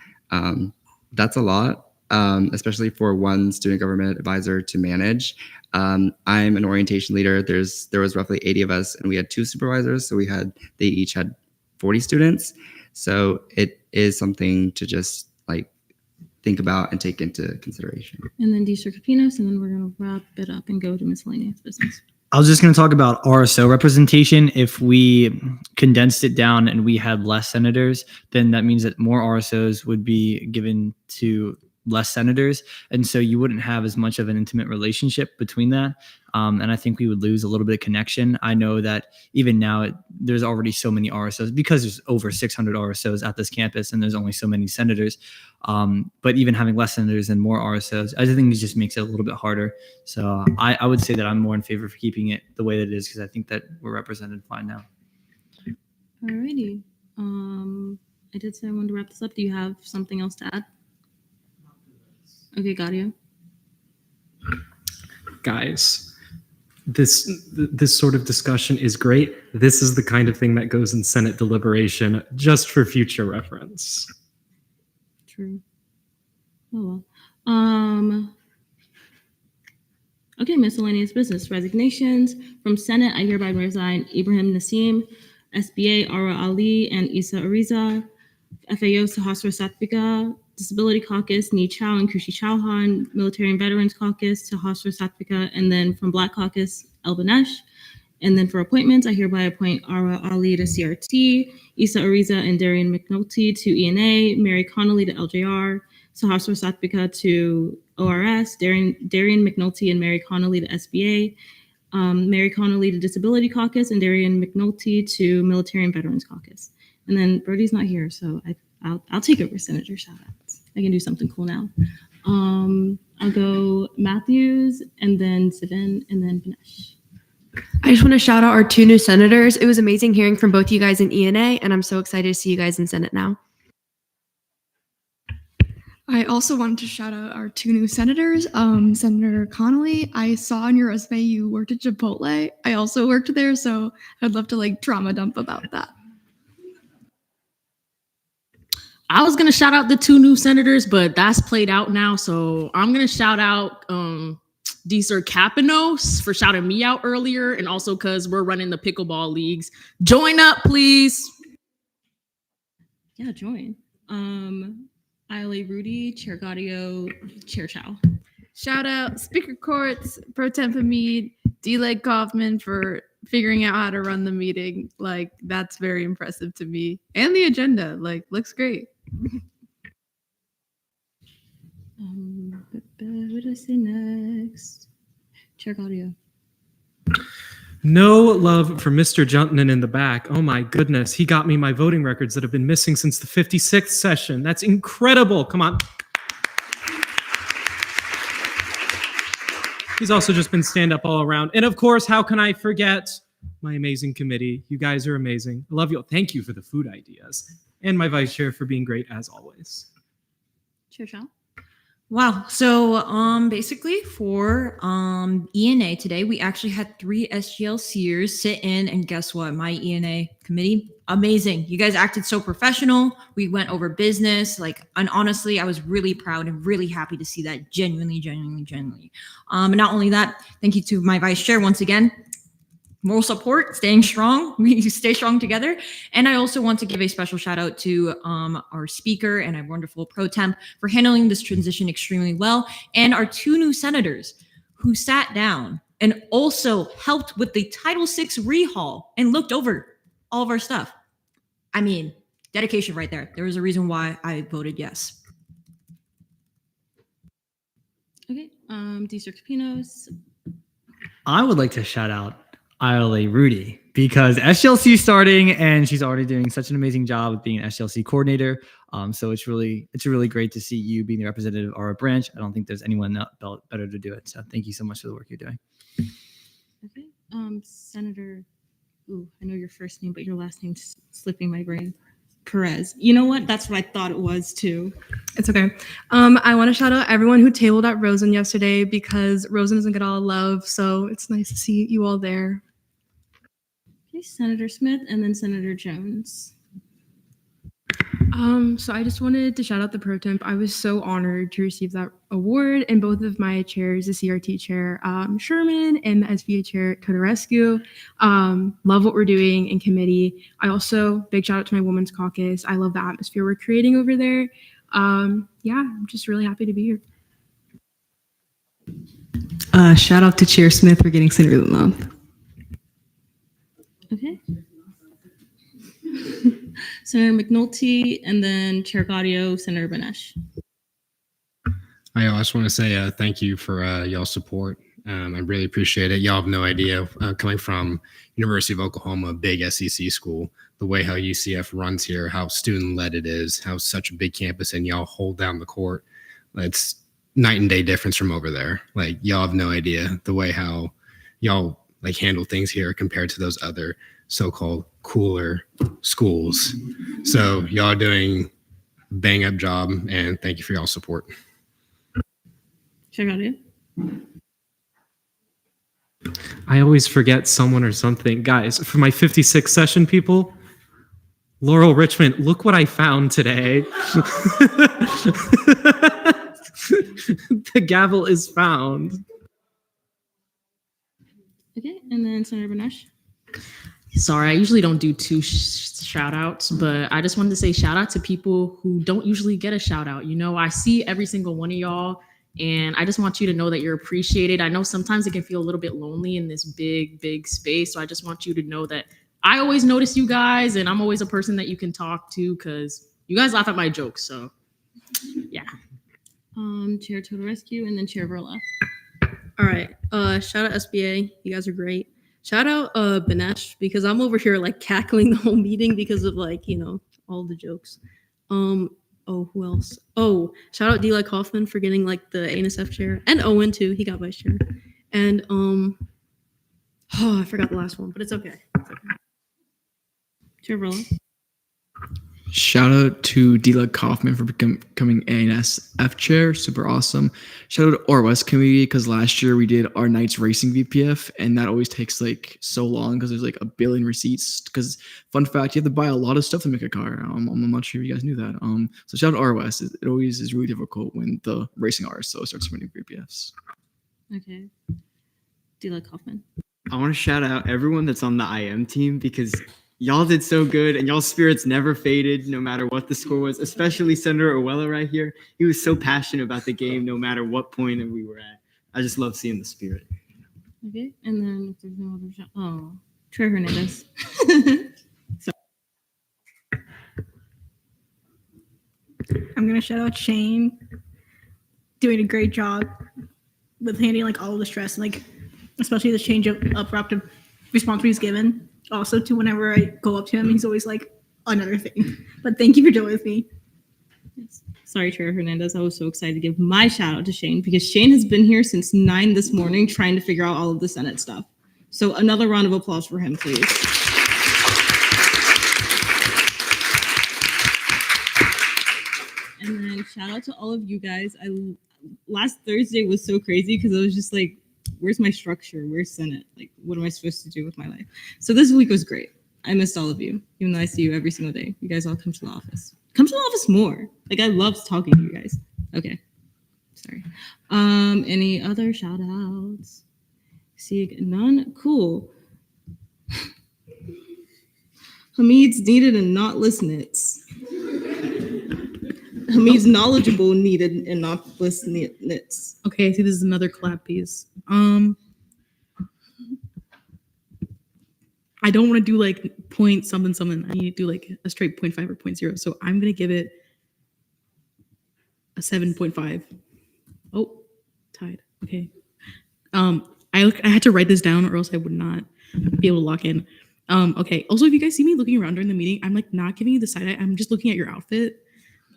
That's a lot, especially for one student government advisor to manage. I'm an orientation leader. There was roughly 80 of us, and we had 2 supervisors, so they each had 40 students. So it is something to just think about and take into consideration. And then Deeser Capinos, and then we're going to wrap it up and go to miscellaneous business. I was just going to talk about RSO representation. If we condensed it down and we had less senators, then that means that more RSOs would be given to less senators. And so you wouldn't have as much of an intimate relationship between that. And I think we would lose a little bit of connection. I know that even now there's already so many RSOs because there's over 600 RSOs at this campus and there's only so many senators. But even having less senators and more RSOs, I think it just makes it a little bit harder. So I would say that I'm more in favor of keeping it the way that it is because I think that we're represented fine now. Alrighty. I did say I wanted to wrap this up. Do you have something else to add? Okay, Gaudio. Guys, this sort of discussion is great. This is the kind of thing that goes in Senate deliberation, just for future reference. True. Oh well. Okay, miscellaneous business. Resignations. From Senate, I hereby resign Ibrahim Nassim, SBA, Ara Ali, and Isa Ariza. FAO, Sahasra Satvika, Disability Caucus, Ni Chao and Kushi Chauhan. Military and Veterans Caucus, Tahasra Satvika. And then from Black Caucus, El Banesh. And then for appointments, I hereby appoint Ara Ali to CRT, Issa Ariza and Darian McNulty to ENA, Mary Connolly to LJR, Sahasra Satvika to ORS, Darian McNulty and Mary Connolly to SBA, Mary Connolly to Disability Caucus, and Darian McNulty to Military and Veterans Caucus. And then Brody's not here, so I'll take over Senator shoutouts. I can do something cool now. I'll go Matthews, and then Sivan, and then Vinesh. I just want to shout out our 2 new senators. It was amazing hearing from both you guys in ENA, and I'm so excited to see you guys in Senate now. I also wanted to shout out our 2 new senators. Senator Connolly, I saw on your resume you worked at Chipotle. I also worked there, so I'd love to trauma dump about that. I was gonna shout out the 2 new senators, but that's played out now. So I'm gonna shout out Deezer Capinos for shouting me out earlier, and also because we're running the pickleball leagues. Join up, please. Yeah, join. Isla Rudy, Chair Gaudio, Chair Chow. Shout out Speaker Courts, Pro Temp Hamid, D-Leg Kaufman for figuring out how to run the meeting. That's very impressive to me. And the agenda, looks great. Who did I say next? Chair Gaudio. No love for Mr. Juntanen in the back. Oh my goodness. He got me my voting records that have been missing since the 56th session. That's incredible. Come on. He's also just been stand up all around. And of course, how can I forget my amazing committee? You guys are amazing. I love you all. Thank you for the food ideas. And my vice chair for being great as always. Chair Chow. Wow. So basically for ENA today, we actually had 3 SGLCers sit in, and guess what? My ENA committee, amazing. You guys acted so professional. We went over business. And honestly, I was really proud and really happy to see that genuinely. And not only that, thank you to my vice chair once again. Moral support, staying strong. We stay strong together. And I also want to give a special shout out to our speaker and our wonderful pro temp for handling this transition extremely well. And our 2 new senators who sat down and also helped with the Title VI rehaul and looked over all of our stuff. I mean, dedication right there. There was a reason why I voted yes. Okay. Deezer Capinos. I would like to shout out Isla Rudy because SGLC is starting and she's already doing such an amazing job of being an SGLC coordinator. So it's really great to see you being the representative of our branch. I don't think there's anyone better to do it. So thank you so much for the work you're doing. Okay. Senator, I know your first name, but your last name's slipping my brain. Perez. You know what? That's what I thought it was too. It's okay. I want to shout out everyone who tabled at Rosen yesterday because Rosen doesn't get all the love. So it's nice to see you all there. Okay, Senator Smith and then Senator Jones. So I just wanted to shout out the pro temp. I was so honored to receive that award, and both of my chairs, the CRT chair Sherman and the SVA chair Kodarescu. Love what we're doing in committee. I also big shout out to my women's caucus. I love the atmosphere we're creating over there. I'm just really happy to be here. Shout out to Chair Smith for getting Senator of the Month. Okay. Senator McNulty, and then Chair Gaudio, Senator Banesh. I just want to say thank you for y'all's support. I really appreciate it. Y'all have no idea, coming from University of Oklahoma, big SEC school, the way how UCF runs here, how student-led it is, how such a big campus, and y'all hold down the court. It's night and day difference from over there. Y'all have no idea the way how y'all handle things here compared to those other so-called cooler schools. So y'all are doing a bang up job, and thank you for y'all's support. Chair Gaudio. I always forget someone or something. Guys, for my 56th session, people, Laurel Richmond, look what I found today. The gavel is found. Okay, and then Senator Banesh. Sorry, I usually don't do two shout outs, but I just wanted to say shout out to people who don't usually get a shout out. You know, I see every single one of y'all, and I just want you to know that you're appreciated. I know sometimes it can feel a little bit lonely in this big space. So I just want you to know that I always notice you guys, and I'm always a person that you can talk to because you guys laugh at my jokes. So yeah. Chair Todorescu and then Chair Verla. All right. Shout out SBA. You guys are great. Shout out Banesh, because I'm over here like cackling the whole meeting because of like, you know, all the jokes. Oh, who else? Oh, shout out Deli Kaufman for getting like the ANSF chair, and Owen too. He got vice chair. And oh, I forgot the last one, but it's okay. Chair Verla. Shout out to Dela Kaufman for becoming ANSF chair. Super awesome. Shout out to our West community, because last year we did our Knights Racing VPF, and that always takes like so long because there's like a billion receipts. Because fun fact, you have to buy a lot of stuff to make a car. I'm not sure if you guys knew that. So shout out to our West. It always is really difficult when the racing RSO starts winning VPFs. Okay. Dela Kaufman. I want to shout out everyone that's on the IM team, because y'all did so good and y'all's spirits never faded no matter what the score was, especially Senator Owella right here. He was so passionate about the game no matter what point we were at. I just love seeing the spirit. Okay. And then if there's no other shout, Trey Hernandez. I'm gonna shout out Shane, doing a great job with handling like all of the stress and like especially the change of abrupt response he's given. Also, to whenever I go up to him, he's always like another thing. But thank you for dealing with me. Yes. Sorry, Chair Hernandez. I was so excited to give my shout out to Shane because Shane has been here since 9 this morning trying to figure out all of the Senate stuff. So another round of applause for him, please. And then shout out to all of you guys. Last Thursday was so crazy because I was just like, where's my structure? Where's Senate? Like, what am I supposed to do with my life? So this week was great. I missed all of you, even though I see you every single day. You guys all come to the office. Come to the office more. Like, I love talking to you guys. Okay. Sorry. Any other shout outs? See, none? Cool. Hamid's needed and not listenits. Hamid's knowledgeable, needed, and not listenits. Okay, I see this is another collab piece. I don't want to do like point something. I need to do like a straight 0.5 or 0.0. So I'm gonna give it a 7.5. Oh, tied. Okay. I had to write this down or else I would not be able to lock in. Okay. Also, if you guys see me looking around during the meeting, I'm like not giving you the side eye. I'm just looking at your outfit.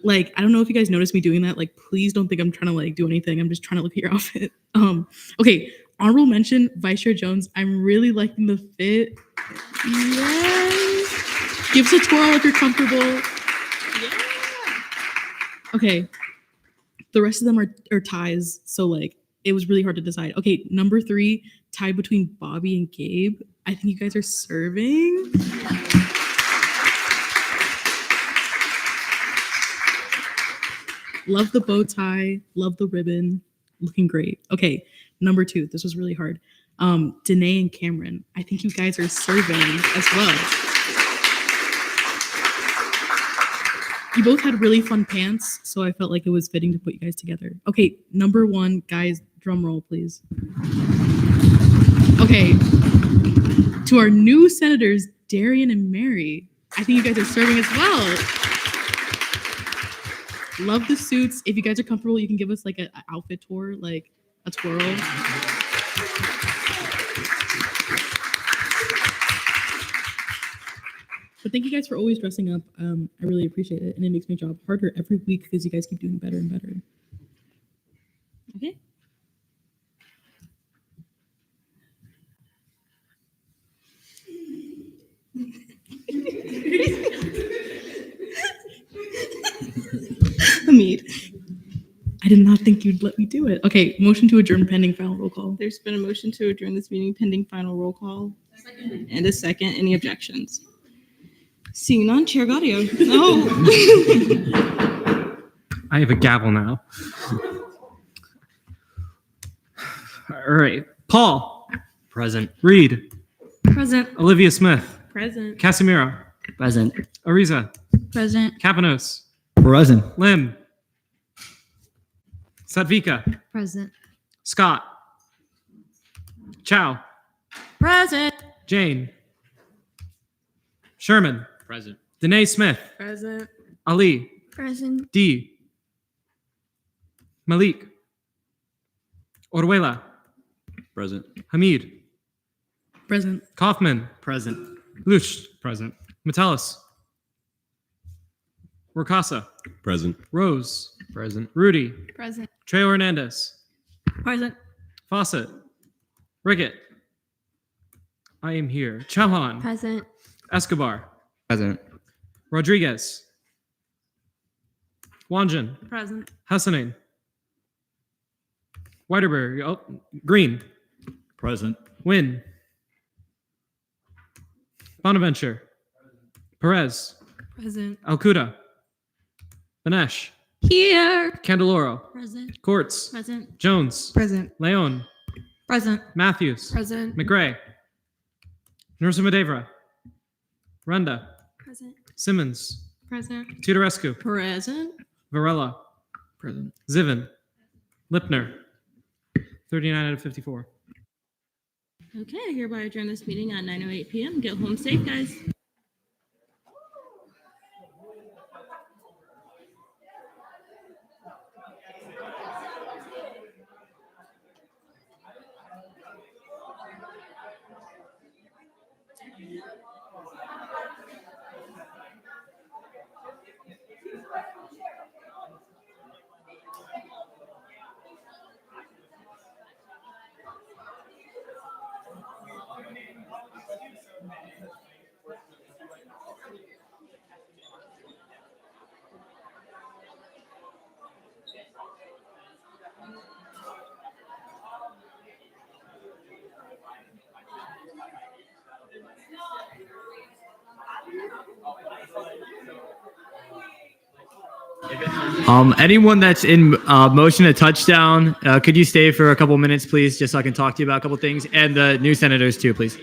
Like, I don't know if you guys noticed me doing that. Like, please don't think I'm trying to like do anything. I'm just trying to look at your outfit. Okay. Honorable mention, Vice Chair Jones. I'm really liking the fit. Yes. Give us a twirl if you're comfortable. Yeah. Okay. The rest of them are ties. So like, it was really hard to decide. Okay. Number 3, tie between Bobby and Gabe. I think you guys are serving. Love the bow tie. Love the ribbon. Looking great. Okay. Number 2. This was really hard. Danae and Cameron. I think you guys are serving as well. You both had really fun pants, so I felt like it was fitting to put you guys together. Okay. Number 1, guys, drum roll, please. Okay. To our new senators, Darian and Mary. I think you guys are serving as well. Love the suits. If you guys are comfortable, you can give us like an outfit tour, like a twirl. But thank you guys for always dressing up. I really appreciate it. And it makes my job harder every week because you guys keep doing better and better. Okay. Hamid. I did not think you'd let me do it. Okay, motion to adjourn pending final roll call. There's been a motion to adjourn this meeting pending final roll call. And a second. Any objections? Seeing none, Chair Gaudio. No. I have a gavel now. All right. Paul. Present. Reed. Present. Olivia Smith. Present. Casimiro. Present. Ariza. Present. Kapanos. Present. Lim. Satvika. Present. Scott. Chow. Present. Jane. Sherman. Present. Danae Smith. Present. Ali. Present. D. Malik. Orwela. Present. Hamid. Present. Kaufman. Present. Lush. Present. Metalis. Workasa. Present. Rose. Present. Rudy. Present. Trejo Hernandez. Present. Fawcett. Rickett. I am here. Chauhan. Present. Escobar. Present. Rodriguez. Wanjan. Present. Hassanin. Whiterberry. Oh, Green. Present. Wynn. Bonaventure. Perez. Present. Alcuda. Banesh. Here. Candeloro. Present. Courts. Present. Jones. Present. Leon. Present. Matthews. Present. McGray. Nursimadevra. Renda. Present. Simmons. Present. Tudorescu. Present. Varela. Present. Ziven. Lipner. 39 out of 54. Okay, I hereby adjourn this meeting at 9:08 p.m. Get home safe, guys. Anyone that's in motion a touchdown, could you stay for a couple minutes, please, just so I can talk to you about a couple things, and the new senators too, please.